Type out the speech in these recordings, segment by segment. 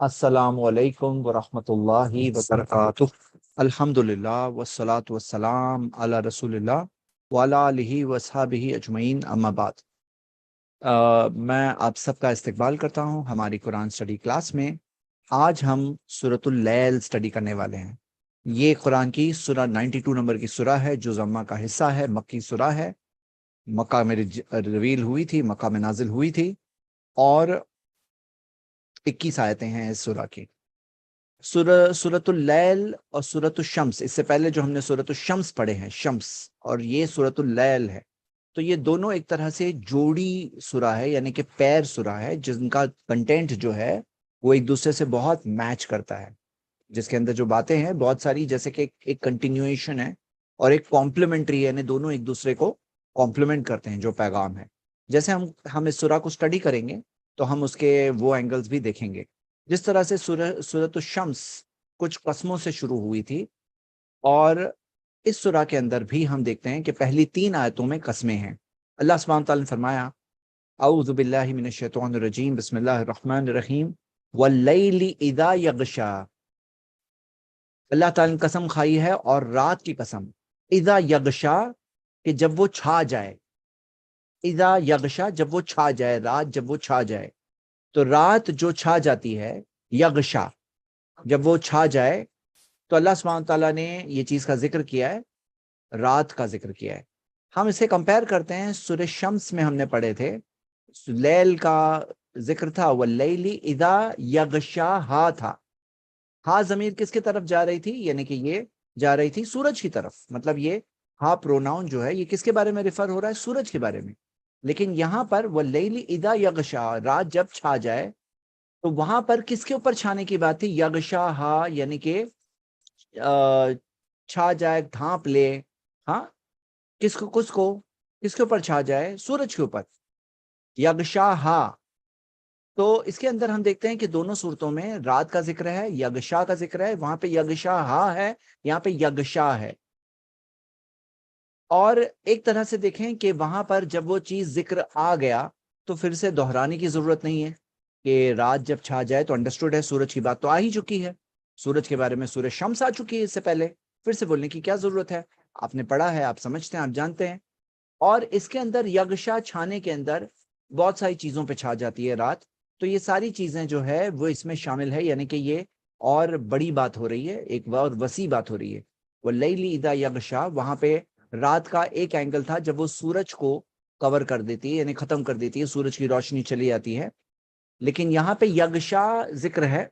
السلام علیکم ورحمۃ اللہ وبرکاتہ۔ الحمدللہ والصلاة والسلام علی رسول اللہ وعلی آلہ وصحبہ اجمعین، اما بعد۔ میں آپ سب کا استقبال کرتا ہوں ہماری قرآن سٹڈی کلاس میں۔ آج ہم سورۃ اللیل سٹڈی کرنے والے ہیں۔ یہ قرآن کی سورہ 92 نمبر کی سورہ ہے جو ضمہ کا حصہ ہے، مکی سورہ ہے، مکہ میں ریویل ہوئی تھی، مکہ میں نازل ہوئی تھی، اور 21 آیتیں ہیں اس سورہ کی۔ سورۃ اللیل اور سورۃ الشمس، اس سے پہلے جو ہم نے سورۃ الشمس پڑھے ہیں، شمس، اور یہ سورۃ اللیل ہے، تو یہ دونوں ایک طرح سے جوڑی سورہ ہے، یعنی کہ پیر سورہ ہے، جن کا کنٹینٹ جو ہے وہ ایک دوسرے سے بہت میچ کرتا ہے، جس کے اندر جو باتیں ہیں بہت ساری، جیسے کہ ایک کنٹینیویشن ہے اور ایک کمپلیمنٹری ہے، یعنی دونوں ایک دوسرے کو کمپلیمنٹ کرتے ہیں جو پیغام ہے۔ جیسے ہم اس سورہ کو سٹڈی کریں گے تو ہم اس کے وہ اینگلز بھی دیکھیں گے۔ جس طرح سے سورۃ الشمس کچھ قسموں سے شروع ہوئی تھی، اور اس سورہ کے اندر بھی ہم دیکھتے ہیں کہ پہلی 3 آیتوں میں قسمیں ہیں۔ اللہ سبحانہ تعالیٰ نے فرمایا، اعوذ باللہ من الشیطان الرجیم، بسم اللہ الرحمن الرحیم، واللیل اذا یغشا۔ اللہ تعالیٰ نے قسم کھائی ہے اور رات کی قسم، اذا یغشا، کہ جب وہ چھا جائے، اذا یغشا، جب وہ چھا جائے، رات جب وہ چھا جائے، تو رات جو چھا جاتی ہے، یغشا، جب وہ چھا جائے، تو اللہ سبحانہ تعالیٰ نے یہ چیز کا ذکر کیا ہے، رات کا ذکر کیا ہے۔ ہم اسے کمپیئر کرتے ہیں، سورہ شمس میں ہم نے پڑھے تھے، لیل کا ذکر تھا، واللیل اذا یغشاہا تھا۔ ہا ضمیر کس کی طرف جا رہی تھی؟ یعنی کہ یہ جا رہی تھی سورج کی طرف، مطلب یہ ہا پروناؤن جو ہے یہ کس کے بارے میں ریفر ہو رہا ہے؟ سورج کے بارے میں۔ لیکن یہاں پر واللیل اذا یغشا، رات جب چھا جائے، تو وہاں پر کس کے اوپر چھانے کی بات تھی؟ یغشاہا، یعنی کہ چھا جائے، ڈھانپ لے۔ ہاں، کس کے اوپر چھا جائے؟ سورج کے اوپر، یغشاہا۔ تو اس کے اندر ہم دیکھتے ہیں کہ دونوں صورتوں میں رات کا ذکر ہے، یغشا کا ذکر ہے، وہاں پہ یغشاہا ہے، یہاں پہ یغشا ہے۔ اور ایک طرح سے دیکھیں کہ وہاں پر جب وہ چیز ذکر آ گیا تو پھر سے دہرانے کی ضرورت نہیں ہے، کہ رات جب چھا جائے تو انڈرسٹوڈ ہے، سورج کی بات تو آ ہی چکی ہے، سورج کے بارے میں سورہ شمس آ چکی ہے اس سے پہلے، پھر سے بولنے کی کیا ضرورت ہے؟ آپ نے پڑھا ہے، آپ سمجھتے ہیں، آپ جانتے ہیں۔ اور اس کے اندر یغشا چھانے کے اندر بہت ساری چیزوں پہ چھا جاتی ہے رات، تو یہ ساری چیزیں جو ہے وہ اس میں شامل ہے، یعنی کہ یہ اور بڑی بات ہو رہی ہے، ایک اور وسیع بات ہو رہی ہے۔ واللیل اذا یغشا، وہاں پہ رات کا ایک اینگل تھا جب وہ سورج کو کور کر دیتی ہے، یعنی ختم کر دیتی ہے، سورج کی روشنی چلی جاتی ہے۔ لیکن یہاں پہ یغشا ذکر ہے،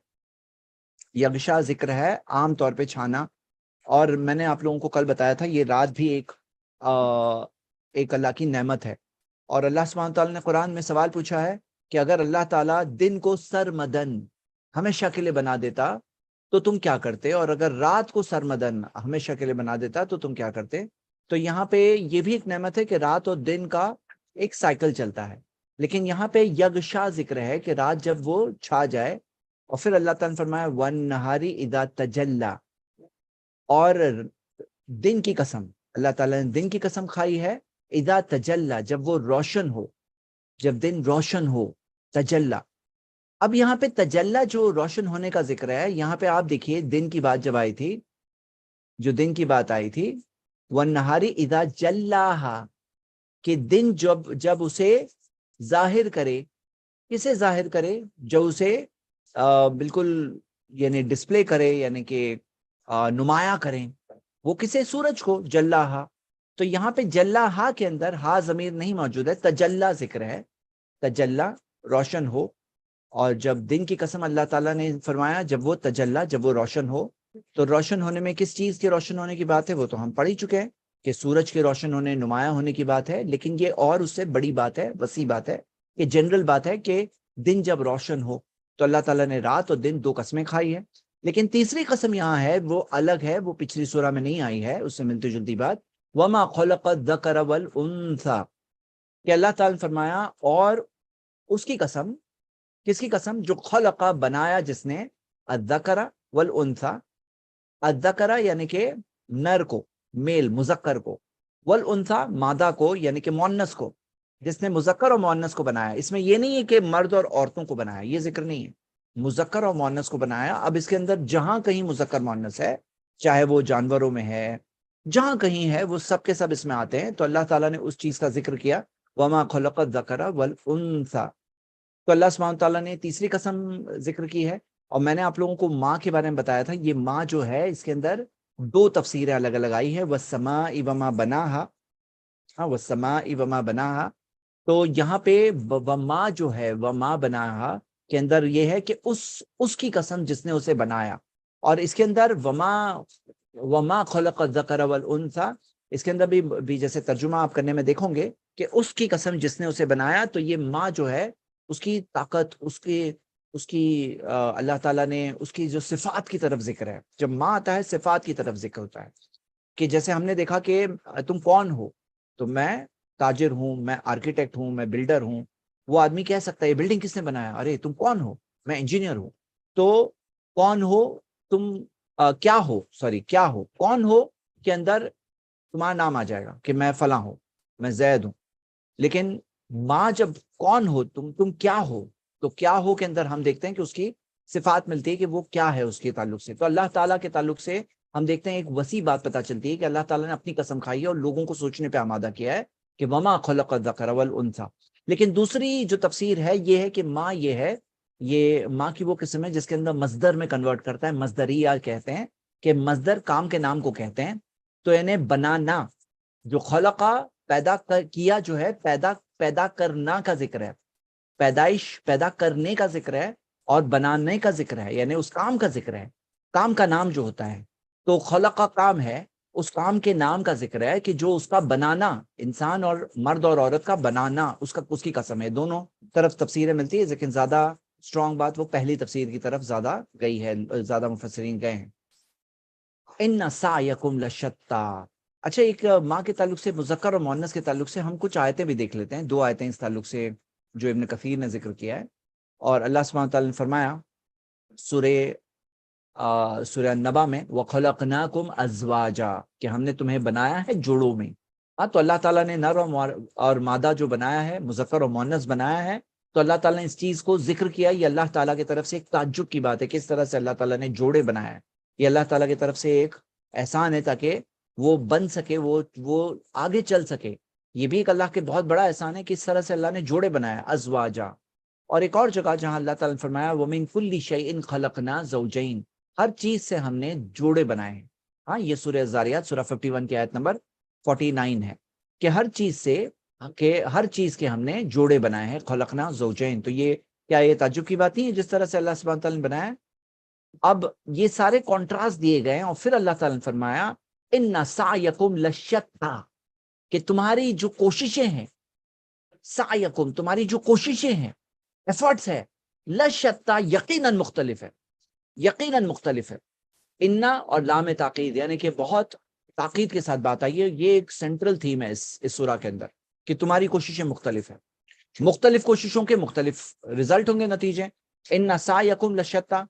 یغشا ذکر ہے عام طور پہ چھانا۔ اور میں نے آپ لوگوں کو کل بتایا تھا، یہ رات بھی ایک اللہ کی نعمت ہے، اور اللہ سبحانہ تعالیٰ نے قرآن میں سوال پوچھا ہے کہ اگر اللہ تعالیٰ دن کو سرمدن ہمیشہ کے لیے بنا دیتا تو تم کیا کرتے، اور اگر رات کو سرمدن ہمیشہ کے لیے بنا دیتا تو تم کیا کرتے؟ تو یہاں پہ یہ بھی ایک نعمت ہے کہ رات اور دن کا ایک سائیکل چلتا ہے، لیکن یہاں پہ یغشا ذکر ہے کہ رات جب وہ چھا جائے، اور پھر اللہ تعالیٰ نے فرمایا وَالنَّهَارِ اِذَا تَجَلَّى، اور دن کی قسم، اللہ تعالیٰ نے دن کی قسم کھائی ہے، اذا تجلا، جب وہ روشن ہو، جب دن روشن ہو، تجلا۔ اب یہاں پہ تجلا جو روشن ہونے کا ذکر ہے، یہاں پہ آپ دیکھیے دن کی بات جب آئی تھی، جو دن کی بات آئی تھی، وَالنَّهَارِ اِذَا جَلَّاهَا، کہ دن جب اسے ظاہر کرے، کسے ظاہر کرے؟ جو اسے بالکل یعنی ڈسپلے کرے، یعنی کہ نمایاں کریں، وہ کسے؟ سورج کو، جلاہا۔ تو یہاں پہ جلاہا کے اندر ہا ضمیر نہیں موجود ہے، تجلا ذکر ہے، تجلا، روشن ہو۔ اور جب دن کی قسم اللہ تعالیٰ نے فرمایا جب وہ تجلا، جب وہ روشن ہو، تو روشن ہونے میں کس چیز کے روشن ہونے کی بات ہے؟ وہ تو ہم پڑھ ہی چکے ہیں کہ سورج کے روشن ہونے، نمایاں ہونے کی بات ہے، لیکن یہ اور اس سے بڑی بات ہے، وسیع بات ہے، کہ جنرل بات ہے کہ دن جب روشن ہو، تو اللہ تعالیٰ نے رات اور دن 2 قسمیں کھائی ہے۔ لیکن تیسری قسم یہاں ہے، وہ الگ ہے، وہ پچھلی سورہ میں نہیں آئی ہے، اس سے ملتی جلتی بات، وَمَا خَلَقَ الذَّكَرَ وَالْأُنثَى، کہ اللہ تعالیٰ نے فرمایا اور اس کی قسم، کس کی قسم؟ جو خلق، بنایا جس نے، الذَّكَرَ وَالْأُنثَى، الذَّكَرَ یعنی کہ نر کو، میل، مذکر کو، والانثى مادہ کو، یعنی کہ مؤنث کو، جس نے مذکر اور مؤنث کو بنایا۔ اس میں یہ نہیں ہے کہ مرد اور عورتوں کو بنایا، یہ ذکر نہیں ہے، مذکر اور مؤنث کو بنایا. اب اس کے اندر جہاں کہیں مذکر مؤنث ہے، چاہے وہ جانوروں میں ہے، جہاں کہیں ہے، وہ سب کے سب اس میں آتے ہیں. تو اللہ تعالیٰ نے اس چیز کا ذکر کیا، وما خلق الذکر والانثى. تو اللہ سبحانہ تعالیٰ نے تیسری قسم ذکر کی ہے. اور میں نے آپ لوگوں کو ماں کے بارے میں بتایا تھا. یہ ماں جو ہے اس کے اندر دو تفسیریں الگ الگ آئی ہے، والسماء وما بناها. ہاں، والسماء وما بناها. تو یہاں پہ وما جو ہے، وما بناها کے اندر یہ ہے کہ اس کی قسم جس نے اسے بنایا. اور اس کے اندر وما خلق الذکر والانثى، اس کے اندر بھی جیسے ترجمہ آپ کرنے میں دیکھو گے کہ اس کی قسم جس نے اسے بنایا. تو یہ ماں جو ہے اس کی طاقت، اس کی اللہ تعالیٰ نے اس کی جو صفات کی طرف ذکر ہے. جب ماں آتا ہے صفات کی طرف ذکر ہوتا ہے. کہ جیسے ہم نے دیکھا کہ تم کون ہو، تو میں تاجر ہوں، میں آرکیٹیکٹ ہوں، میں بلڈر ہوں. وہ آدمی کہہ سکتا ہے یہ بلڈنگ کس نے بنایا؟ ارے تم کون ہو؟ میں انجینئر ہوں. تو کون ہو تم، کیا ہو، سوری کیا ہو، کون ہو کے اندر تمہارا نام آ جائے گا کہ میں فلاں ہوں، میں زید ہوں. لیکن ماں جب کون ہو تم کیا ہو، تو کیا ہو کے اندر ہم دیکھتے ہیں کہ اس کی صفات ملتی ہے کہ وہ کیا ہے اس کے تعلق سے. تو اللہ تعالیٰ کے تعلق سے ہم دیکھتے ہیں ایک وسیع بات پتہ چلتی ہے کہ اللہ تعالیٰ نے اپنی قسم کھائی ہے اور لوگوں کو سوچنے پہ آمادہ کیا ہے کہ وما خلق الذکر والانثى. لیکن دوسری جو تفسیر ہے یہ ہے کہ ماں یہ ہے، یہ ماں کی وہ قسم ہے جس کے اندر مصدر میں کنورٹ کرتا ہے. مصدریہ کہتے ہیں کہ مصدر کام کے نام کو کہتے ہیں. تو انہیں بنانا، جو خلقہ پیدا کیا جو ہے، پیدا کرنا کا ذکر ہے، پیدائش پیدا کرنے کا ذکر ہے، اور بنانے کا ذکر ہے، یعنی اس کام کا ذکر ہے، کام کا نام جو ہوتا ہے. تو خلقہ کام ہے، اس کام کے نام کا ذکر ہے کہ جو اس کا بنانا، انسان اور مرد اور عورت کا بنانا، اس کی قسم ہے. دونوں طرف تفسیریں ملتی ہے، لیکن زیادہ اسٹرانگ بات وہ پہلی تفسیر کی طرف زیادہ گئی ہے، زیادہ مفسرین گئے ہیں. ان سعیکم لشتیٰ. اچھا، ایک ماں کے تعلق سے، مذکر اور مؤنث کے تعلق سے ہم کچھ آیتیں بھی دیکھ لیتے ہیں. دو آیتیں اس تعلق سے جو ابن کثیر نے ذکر کیا ہے. اور اللہ سبحانہ تعالیٰ نے فرمایا سورہ نبا میں، وَخَلَقْنَاكُمْ أَزْوَاجًا، کہ ہم نے تمہیں بنایا ہے جوڑوں میں. ہاں، تو اللہ تعالیٰ نے نر اور مادہ جو بنایا ہے، مذکر اور مؤنث بنایا ہے. تو اللہ تعالیٰ نے اس چیز کو ذکر کیا. یہ اللہ تعالیٰ کی طرف سے ایک تعجب کی بات ہے، کس طرح سے اللہ تعالیٰ نے جوڑے بنایا ہے. یہ اللہ تعالیٰ کی طرف سے ایک احسان ہے تاکہ وہ بن سکے، وہ آگے چل سکے. یہ بھی ایک اللہ کے بہت بڑا احسان ہے کہ اس طرح سے اللہ نے جوڑے بنایا، ازواجا. اور ایک اور جگہ جہاں اللہ تعالیٰ نے فرمایا وَمِن كُلِّ شَيْءٍ خَلَقْنَا زَوْجَيْنِ، ہر چیز سے ہم نے جوڑے بنائے ہیں. ہاں، یہ سورہ زاریات سورہ 51 کی آیت نمبر 49 ہے کہ ہر چیز کے ہم نے جوڑے بنائے ہیں. خلقنا زوجین. تو یہ کیا یہ تعجب کی بات نہیں ہے جس طرح سے اللہ سبحانہ تعالیٰ نے بنایا ہے؟ اب یہ سارے کانٹراسٹ دیے گئے ہیں، اور پھر اللہ تعالیٰ نے فرمایا ان سعیکم لشتیٰ، کہ تمہاری جو کوششیں ہیں، سعیکم تمہاری جو کوششیں ہیں، ایفرٹس ہے، لشتیٰ یقیناً مختلف ہے، یقیناً مختلف ہے. انا اور لام تاکید، یعنی کہ بہت تاکید کے ساتھ بات آئی ہے. یہ ایک سینٹرل تھیم ہے اس سورہ کے اندر کہ تمہاری کوششیں مختلف ہیں، مختلف کوششوں کے مختلف رزلٹ ہوں گے، نتیجے. ان سعیکم لشتیٰ.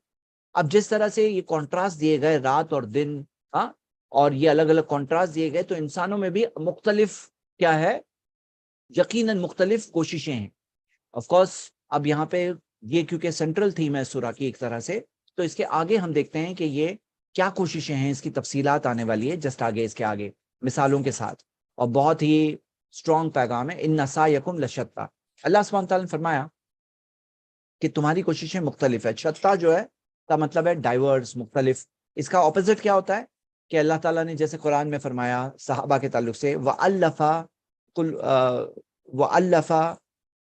اب جس طرح سے یہ کانٹراسٹ دیے گئے رات اور دن، ہاں، اور یہ الگ الگ کانٹراسٹ دیے گئے، تو انسانوں میں بھی مختلف کیا ہے، یقیناً مختلف کوششیں ہیں. آف کورس اب یہاں پہ یہ کیونکہ سینٹرل تھیم ہے سورہ کی ایک طرح سے، تو اس کے آگے ہم دیکھتے ہیں کہ یہ کیا کوششیں ہیں، اس کی تفصیلات آنے والی ہے جسٹ آگے، اس کے آگے مثالوں کے ساتھ. اور بہت ہی اسٹرانگ پیغام ہے، ان سعیکم لشتیٰ. اللہ سبحانہ تعالیٰ نے فرمایا کہ تمہاری کوششیں مختلف ہے. شتیٰ جو ہے کا مطلب ہے ڈائیورس، مختلف. اس کا اپوزٹ کیا ہوتا ہے کہ اللہ تعالیٰ نے جیسے قرآن میں فرمایا صحابہ کے تعلق سے، وَأَلَّفَ،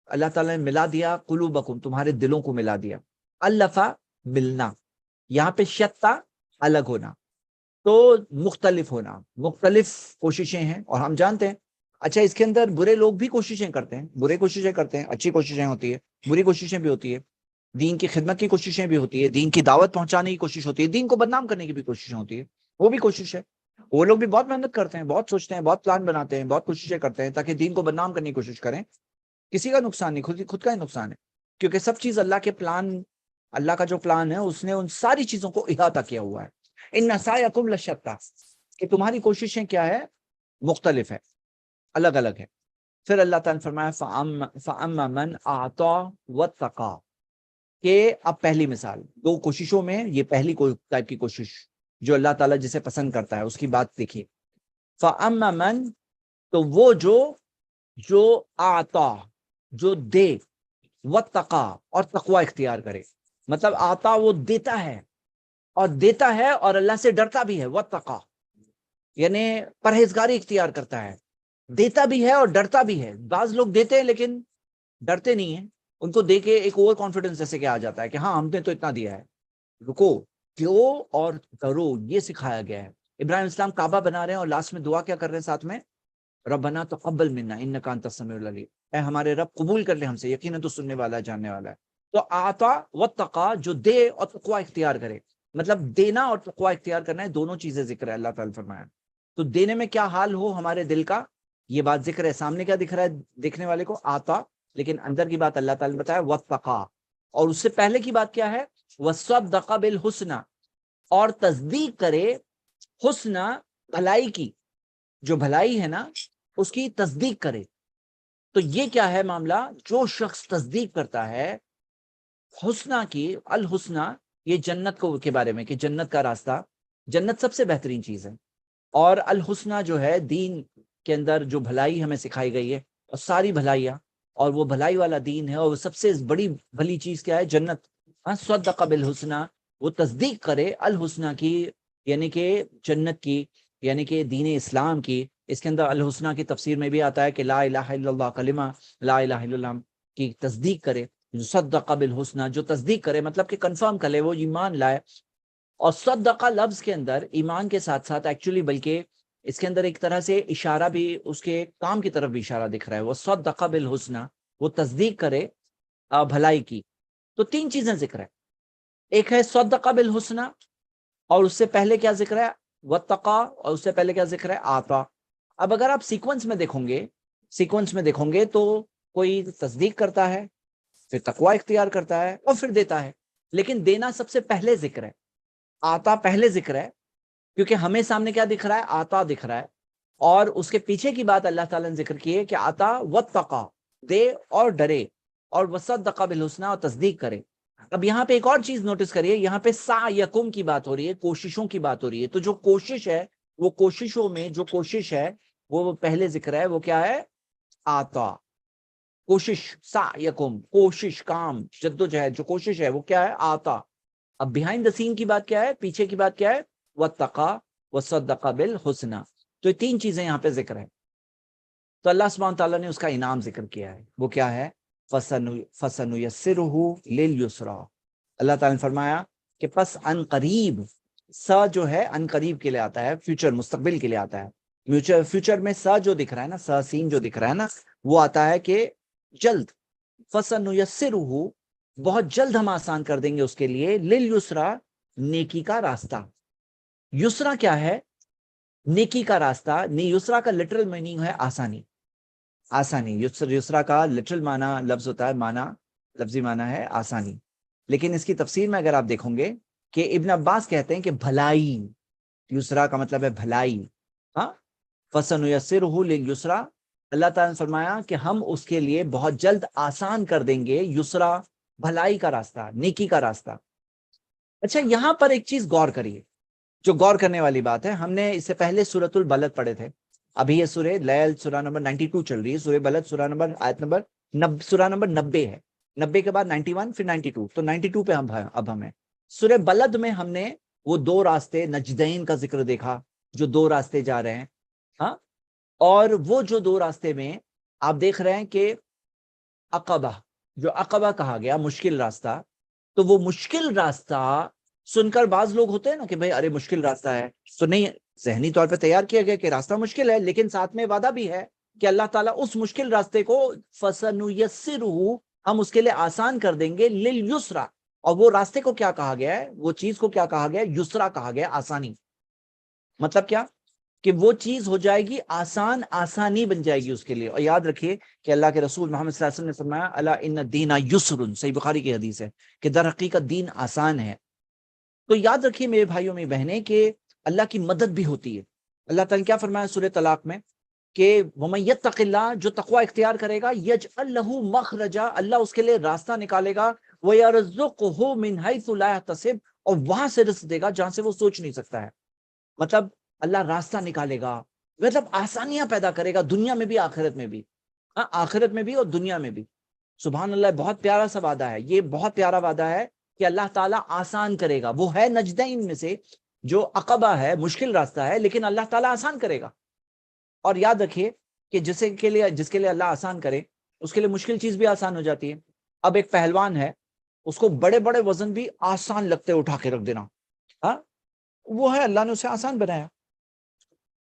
اللہ تعالیٰ نے ملا دیا، قلوبکم، تمہارے دلوں کو ملا دیا. الفا ملنا، یہاں پہ شتیٰ الگ ہونا، تو مختلف ہونا، مختلف کوششیں ہیں. اور ہم جانتے ہیں، اچھا اس کے اندر برے لوگ بھی کوششیں کرتے ہیں، برے کوششیں کرتے ہیں، اچھی کوششیں ہوتی ہے، بری کوششیں بھی ہوتی ہے، دین کی خدمت کی کوششیں بھی ہوتی ہے، دین کی دعوت پہنچانے کی کوشش ہوتی ہے، دین کو بدنام کرنے کی بھی کوششیں ہوتی ہے، وہ بھی کوشش ہے. وہ لوگ بھی بہت محنت کرتے ہیں، بہت سوچتے ہیں، بہت پلان بناتے ہیں، بہت کوششیں کرتے ہیں تاکہ دین کو بدنام کرنے کی کوشش کریں. کسی کا نقصان نہیں، خود کا ہی نقصان ہے، کیونکہ سب چیز اللہ کے پلان، اللہ کا جو پلان ہے اس نے ان ساری چیزوں کو احاطہ کیا ہوا ہے. ان سعیکم لشتیٰ، کہ تمہاری کوششیں کیا ہے، مختلف ہے، الگ الگ ہے. پھر اللہ تعالیٰ نے فرمایا فَأَمَّا مَنْ أَعْطَى وَاتَّقَى، کہ اب پہلی مثال دو کوششوں میں، یہ پہلی ٹائپ کی کوشش جو اللہ تعالیٰ جسے پسند کرتا ہے اس کی بات دیکھیے. فَأَمَّا مَن، تو وہ جو آتا، جو دے، وَاتَّقَى، اور تقوی اختیار کرے. مطلب آتا وہ دیتا ہے، اور دیتا ہے اور اللہ سے ڈرتا بھی ہے. وَاتَّقَى یعنی پرہیزگاری اختیار کرتا ہے، دیتا بھی ہے اور ڈرتا بھی ہے. بعض لوگ دیتے ہیں لیکن ڈرتے نہیں ہیں، ان کو دے کے ایک اوور کانفیڈنس جیسے کہ آ جاتا ہے کہ ہاں ہم نے تو اتنا دیا ہے. رکو، کیوں اور کرو، یہ سکھایا گیا ہے. ابراہیم اسلام کعبہ بنا رہے ہیں اور لاسٹ میں دعا کیا کر رہے ہیں ساتھ میں؟ ربنا تقبل منا انک انت السمیع العلیم، اے ہمارے رب قبول کر لے ہم سے، یقیناً تو سننے والا ہے، جاننے والا ہے. تو آتا واتقا، جو دے اور تقوی اختیار کرے. مطلب دینا اور تقوی اختیار کرنا ہے، دونوں چیزیں ذکر ہے اللہ تعالیٰ فرمایا. تو دینے میں کیا حال ہو ہمارے دل کا، یہ بات ذکر ہے. سامنے کیا دکھ رہا ہے دیکھنے والے کو؟ آتا، لیکن اندر کی بات اللہ تعالیٰ نے بتایا واتقا. اور اس سے پہلے کی بات کیا ہے؟ وصدق بالحسنى، اور تصدیق کرے حسنى، بھلائی کی، جو بھلائی ہے نا اس کی تصدیق کرے. تو یہ کیا ہے معاملہ؟ جو شخص تصدیق کرتا ہے حسنہ کی، الحسنہ، یہ جنت کو کے بارے میں کہ جنت کا راستہ، جنت سب سے بہترین چیز ہے. اور الحسنہ جو ہے دین کے اندر جو بھلائی ہمیں سکھائی گئی ہے، اور ساری بھلائیاں، اور وہ بھلائی والا دین ہے، اور سب سے بڑی بھلی چیز کیا ہے؟ جنت. صدق بالحسنہ، وہ تصدیق کرے الحسنہ کی، یعنی کہ جنت کی، یعنی کہ دین اسلام کی. اس کے اندر الحسنہ کی تفسیر میں بھی آتا ہے کہ لا الہ الا اللہ، کلمہ لا الہ الا اللہ کی تصدیق کرے. صدق بالحسنہ، جو تصدیق کرے مطلب کہ کنفرم کرے، وہ ایمان لائے. اور صدقہ لفظ کے اندر ایمان کے ساتھ ساتھ ایکچولی بلکہ اس کے اندر ایک طرح سے اشارہ بھی، اس کے کام کی طرف بھی اشارہ دکھ رہا ہے. وہ صدق بالحسنہ، وہ تصدیق کرے بھلائی کی. تو تین چیزیں ذکر ہے، ایک ہے صدق بالحسنہ، اور اس سے پہلے کیا ذکر ہے؟ واتقا، اور اس سے پہلے کیا ذکر ہے؟ آتا. اب اگر آپ سیکوینس میں دیکھیں گے تو کوئی تصدیق کرتا ہے، پھر تقوی اختیار کرتا ہے، اور پھر دیتا ہے. لیکن دینا سب سے پہلے ذکر ہے، آتا پہلے ذکر ہے، کیونکہ ہمیں سامنے کیا دکھ رہا ہے؟ آتا دکھ رہا ہے. اور اس کے پیچھے کی بات اللہ تعالیٰ نے ذکر کی ہے کہ آتا واتقا، دے اور ڈرے، اور وصدق بالحسنى، اور تصدیق کرے. اب یہاں پہ ایک اور چیز نوٹس کریے، یہاں پہ سعیکم کی بات ہو رہی ہے، کوششوں کی بات ہو رہی ہے. تو جو کوشش ہے، وہ کوششوں میں جو کوشش ہے وہ پہلے ذکر ہے، وہ کیا ہے؟ آتا. کوشش، سعیکم، کوشش، کام، جدوجہد، جو کوشش ہے وہ کیا ہے؟ آتا. اب بیہائنڈ دا سین کی بات کیا ہے؟ پیچھے کی بات کیا ہے؟ واتقا وصدق بالحسنى. تو یہ تین چیزیں یہاں پہ ذکر ہے. تو اللہ سبحانہ تعالیٰ نے اس کا انعام ذکر کیا ہے، وہ کیا ہے؟ فَسَنُيَسِّرُهُ لِلْيُسْرَىٰ. اللہ تعالیٰ نے فرمایا کہ پس ان قریب، سا جو ہے ان قریب کے لیے آتا ہے، فیوچر، مستقبل کے لیے آتا ہے. فیوچر میں سا جو دکھ رہا ہے نا، سا سین جو دکھ رہا ہے نا، وہ آتا ہے کہ جلد. فَسَنُيَسِّرُهُ، بہت جلد ہم آسان کر دیں گے اس کے لیے، لِلْيُسْرَىٰ، نیکی کا راستہ. یسرا کیا ہے؟ نیکی کا راستہ. یسرا کا لٹرل میننگ ہے آسانی. آسانی، یسرا کا لٹرل معنی لفظ ہوتا ہے، لفظی معنی ہے آسانی. لیکن اس کی تفسیر میں اگر آپ دیکھیں گے کہ ابن عباس کہتے ہیں کہ بھلائی، یسرا کا مطلب ہے بھلائی. ہاں، فَسَنُيَسِّرُهُ لِلْيُسْرَىٰ، اللہ تعالیٰ نے فرمایا کہ ہم اس کے لیے بہت جلد آسان کر دیں گے یسرا، بھلائی کا راستہ، نیکی کا راستہ. اچھا، یہاں پر ایک چیز غور کریے، جو غور کرنے والی بات ہے. ہم نے اس سے پہلے سورۃ البلد پڑھے تھے، ابھی یہ سورہ لیل، سورہ نمبر 92 چل رہی ہے. سورہ بلد سورہ نمبر، آیت نمبر سورہ نمبر 90 ہے. 90 کے بعد 91، پھر 92. تو 92 پہ اب ہمیں سورہ بلد میں ہم نے وہ دو راستے نجدین کا ذکر دیکھا، جو دو راستے جا رہے ہیں. ہاں، اور وہ جو دو راستے میں آپ دیکھ رہے ہیں کہ عقبہ، جو عقبہ کہا گیا مشکل راستہ، تو وہ مشکل راستہ سن کر بعض لوگ ہوتے ہیں نا کہ بھئی ارے مشکل راستہ ہے، تو نہیں، ذہنی طور پہ تیار کیا گیا کہ راستہ مشکل ہے، لیکن ساتھ میں وعدہ بھی ہے کہ اللہ تعالیٰ اس مشکل راستے کو فَسَنُيَسِّرُهُ، ہم اس کے لیے آسان کر دیں گے، لِلْيُسْرَىٰ. اور وہ راستے کو کیا کہا گیا ہے؟ وہ چیز کو کیا کہا گیا ہے؟ یسرا کہا گیا، آسانی. مطلب کیا؟ کہ وہ چیز ہو جائے گی آسان، آسانی بن جائے گی اس کے لیے. اور یاد رکھیے کہ اللہ کے رسول محمد صلی اللہ علیہ وسلم نے فرمایا الا ان الدین یسر، صحیح بخاری کی حدیث ہے کہ در حقیقت دین آسان ہے. تو یاد رکھیے میرے بھائیوں میں بہنیں کہ اللہ کی مدد بھی ہوتی ہے. اللہ تعالیٰ نے کیا فرمایا سورہ طلاق میں کہ وَمَن يَتَّقِ اللَّهَ، جو تقوی اختیار کرے گا، يَجْعَلْ لَهُ مَخْرَجًا، اللہ اس کے لیے راستہ نکالے گا، وَيَرْزُقْهُ مِنْ حَيْثُ لَا يَحْتَسِبُ، اور وہاں سے رزق دے گا جہاں سے وہ سوچ نہیں سکتا ہے. مطلب اللہ راستہ نکالے گا، مطلب آسانیاں پیدا کرے گا دنیا میں بھی آخرت میں بھی. ہاں، آخرت میں بھی اور دنیا میں بھی. سبحان اللہ، بہت پیارا سا وعدہ ہے یہ، بہت پیارا وعدہ ہے کہ اللہ تعالیٰ آسان کرے گا. وہ ہے نجدین میں سے جو عقبہ ہے، مشکل راستہ ہے، لیکن اللہ تعالیٰ آسان کرے گا. اور یاد رکھیے کہ جس کے لیے اللہ آسان کرے اس کے لیے مشکل چیز بھی آسان ہو جاتی ہے. اب ایک پہلوان ہے، اس کو بڑے بڑے وزن بھی آسان لگتے اٹھا کے رکھ دینا، ہاں وہ ہے اللہ نے اسے آسان بنایا.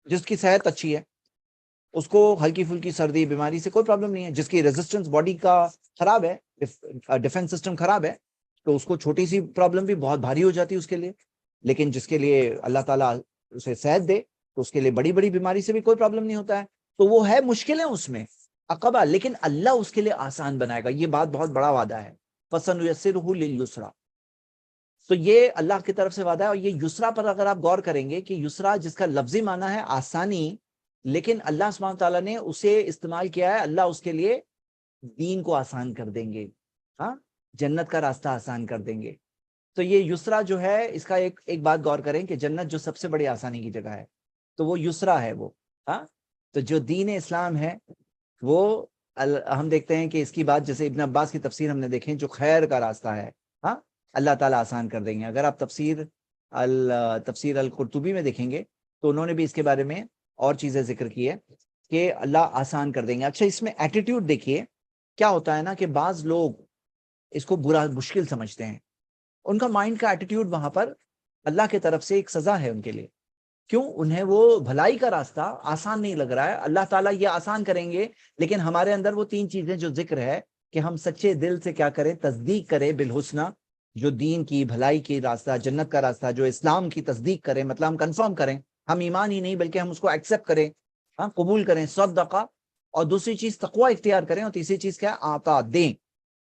جس کی صحت اچھی ہے اس کو ہلکی پھلکی سردی بیماری سے کوئی پرابلم نہیں ہے. جس کی ریزسٹنس باڈی کا خراب ہے، ڈیفنس سسٹم خراب ہے، تو اس کو چھوٹی سی پرابلم بھی بہت بھاری ہو جاتی ہے اس کے لیے. لیکن جس کے لیے اللہ تعالیٰ اسے صحت دے تو اس کے لیے بڑی بڑی بیماری سے بھی کوئی پرابلم نہیں ہوتا ہے. تو وہ ہے مشکلیں اس میں عقبہ، لیکن اللہ اس کے لیے آسان بنائے گا. یہ بات بہت بڑا وعدہ ہے. فَسَنُيَسِّرُهُ لِلْيُسْرَىٰ، تو یہ اللہ کی طرف سے وعدہ ہے. اور یہ یسرا پر اگر آپ غور کریں گے کہ یسرا جس کا لفظی معنی ہے آسانی، لیکن اللہ سبحانہ تعالیٰ نے اسے استعمال کیا ہے، اللہ اس کے لیے دین کو آسان کر دیں گے، ہاں جنت کا راستہ آسان کر دیں گے. تو یہ یسرا جو ہے اس کا ایک بات غور کریں کہ جنت جو سب سے بڑی آسانی کی جگہ ہے تو وہ یسرا ہے وہ. ہاں تو جو دین اسلام ہے وہ ہم دیکھتے ہیں کہ اس کی بات جیسے ابن عباس کی تفسیر ہم نے دیکھیں، جو خیر کا راستہ ہے، ہاں اللہ تعالیٰ آسان کر دیں گے. اگر آپ تفسیر القرطبی میں دیکھیں گے تو انہوں نے بھی اس کے بارے میں اور چیزیں ذکر کی ہے کہ اللہ آسان کر دیں گے. اچھا، اس میں ایٹیٹیوڈ دیکھیے کیا ہوتا ہے نا کہ بعض لوگ اس کو برا مشکل سمجھتے ہیں. ان کا مائنڈ کا ایٹیٹیوڈ وہاں پر اللہ کی طرف سے ایک سزا ہے ان کے لیے. کیوں؟ انہیں وہ بھلائی کا راستہ آسان نہیں لگ رہا ہے. اللہ تعالیٰ یہ آسان کریں گے، لیکن ہمارے اندر وہ 3 چیزیں جو ذکر ہے کہ ہم سچے دل سے کیا کریں، تصدیق کریں بالحسنہ، جو دین کی بھلائی کی راستہ، جنت کا راستہ، جو اسلام کی تصدیق کریں، مطلب ہم کنفرم کریں، ہم ایمان ہی نہیں بلکہ ہم اس کو ایکسیپٹ کریں، ہاں قبول کریں، صدقہ. اور دوسری چیز تقوی اختیار کریں. اور تیسری چیز کیا ہے؟ عطا،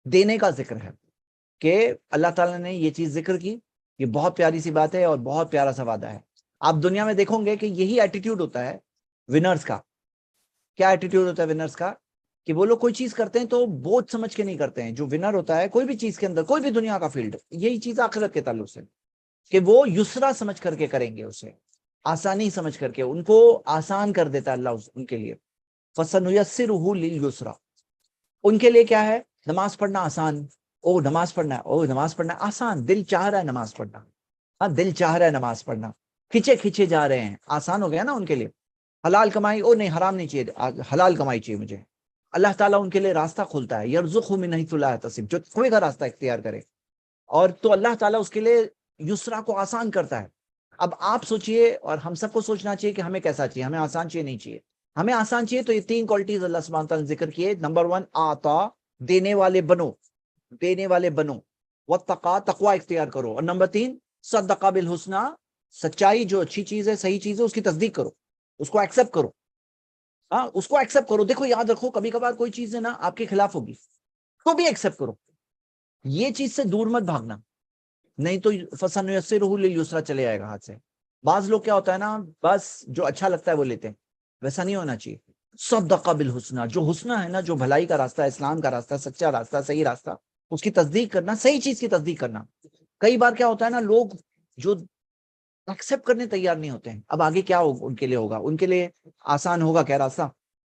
دینے کا ذکر ہے کہ اللہ تعالیٰ نے یہ چیز ذکر کی. یہ بہت پیاری سی بات ہے اور بہت پیارا سا وعدہ ہے. آپ دنیا میں دیکھو گے کہ یہی ایٹیٹیوڈ ہوتا ہے ونرز کا. کیا ایٹیٹیوڈ ہوتا ہے ونرز کا؟ کہ وہ لوگ کوئی چیز کرتے ہیں تو بوجھ سمجھ کے نہیں کرتے ہیں. جو ونر ہوتا ہے کوئی بھی چیز کے اندر، کوئی بھی دنیا کا فیلڈ، یہی چیز آخرت کے تعلق سے کہ وہ یسرا سمجھ کر کے کریں گے، اسے آسانی سمجھ کر کے. ان کو آسان کر دیتا ہے اللہ ان کے لیے. فَسَنُيَسِّرُهُ لِلْيُسْرَىٰ، ان کے لیے کیا ہے؟ نماز پڑھنا آسان. او نماز پڑھنا ہے، او نماز پڑھنا ہے آسان. دل چاہ رہا ہے نماز پڑھنا، ہاں دل چاہ رہا ہے نماز پڑھنا، کھچے جا رہے ہیں، آسان ہو گیا نا ان کے لیے. حلال کمائی، او نہیں حرام نہیں چاہیے، حلال کمائی چاہیے مجھے. اللہ تعالیٰ ان کے لیے راستہ کھولتا ہے. یرزقہ من حیث لا یحتسب، جو تقوی کا راستہ اختیار کرے، اور تو اللہ تعالیٰ اس کے لیے یسرا کو آسان کرتا ہے. اب آپ سوچئے، اور ہم سب کو سوچنا چاہیے کہ ہمیں کیسا چاہیے. ہمیں آسان چاہیے نہیں چاہیے؟ ہمیں آسان چاہیے تو یہ 3 کوالٹیز اللہ سبحانہ تعالیٰ نے ذکر کیے. نمبر 1 آتا، دینے والے بنو، دینے والے بنو. واتقا، تقوی اختیار کرو. اور نمبر 3 صدقہ بالحسنہ، سچائی جو اچھی چیز ہے، صحیح چیز ہے، اس کی تصدیق کرو، اس کو ایکسیپٹ کرو. ہاں اس کو ایکسیپٹ کرو. دیکھو یاد رکھو، کبھی کبھار کوئی چیز ہے نا آپ کے خلاف ہوگی تو بھی ایکسیپٹ کرو. یہ چیز سے دور مت بھاگنا، نہیں تو فَسَنُيَسِّرُهُ لِلْيُسْرَىٰ چلے آئے گا ہاتھ سے. بعض لوگ کیا ہوتا ہے نا، بس جو اچھا لگتا ہے وہ لیتے ہیں. ویسا نہیں ہونا چاہیے. صدقہ بالحسنہ، جو حسنہ ہے نا، جو بھلائی کا راستہ، اسلام کا راستہ، سچا راستہ، صحیح راستہ، اس کی تصدیق کرنا، صحیح چیز کی تصدیق کرنا. کئی بار کیا ہوتا ہے نا، لوگ جو ایکسیپٹ کرنے تیار نہیں ہوتے ہیں. اب آگے کیا ان کے لیے ہوگا؟ ان کے لیے آسان ہوگا کیا راستہ؟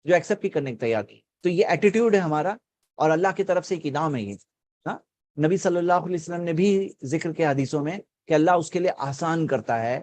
جو ایکسیپٹ ہی کرنے تیار نہیں. تو یہ ایٹیٹیوڈ ہے ہمارا، اور اللہ کی طرف سے ایک انعام ہے یہ. ہاں نبی صلی اللہ علیہ وسلم نے بھی ذکر کیا حدیثوں میں کہ اللہ اس کے لیے آسان کرتا ہے.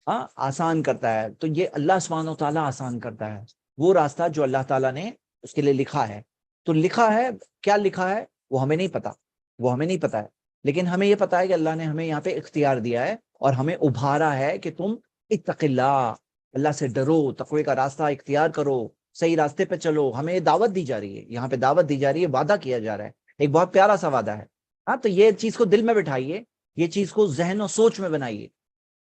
ہاں آسان کرتا ہے. تو یہ اللہ سبحانہ و تعالیٰ آسان کرتا ہے وہ راستہ جو اللہ تعالیٰ نے اس کے لیے لکھا ہے. تو لکھا ہے، کیا لکھا ہے وہ ہمیں نہیں پتا، وہ ہمیں نہیں پتا ہے. لیکن ہمیں یہ پتا ہے کہ اللہ نے ہمیں یہاں پہ اختیار دیا ہے اور ہمیں ابھارا ہے کہ تم اتق اللہ، اللہ سے ڈرو، تقوی کا راستہ اختیار کرو، صحیح راستے پہ چلو. ہمیں دعوت دی جا رہی ہے، یہاں پہ دعوت دی جا رہی ہے، وعدہ کیا جا رہا ہے. ایک بہت پیارا سا وعدہ ہے. ہاں تو یہ چیز کو دل میں بٹھائیے، یہ چیز کو ذہن و سوچ میں بنائیے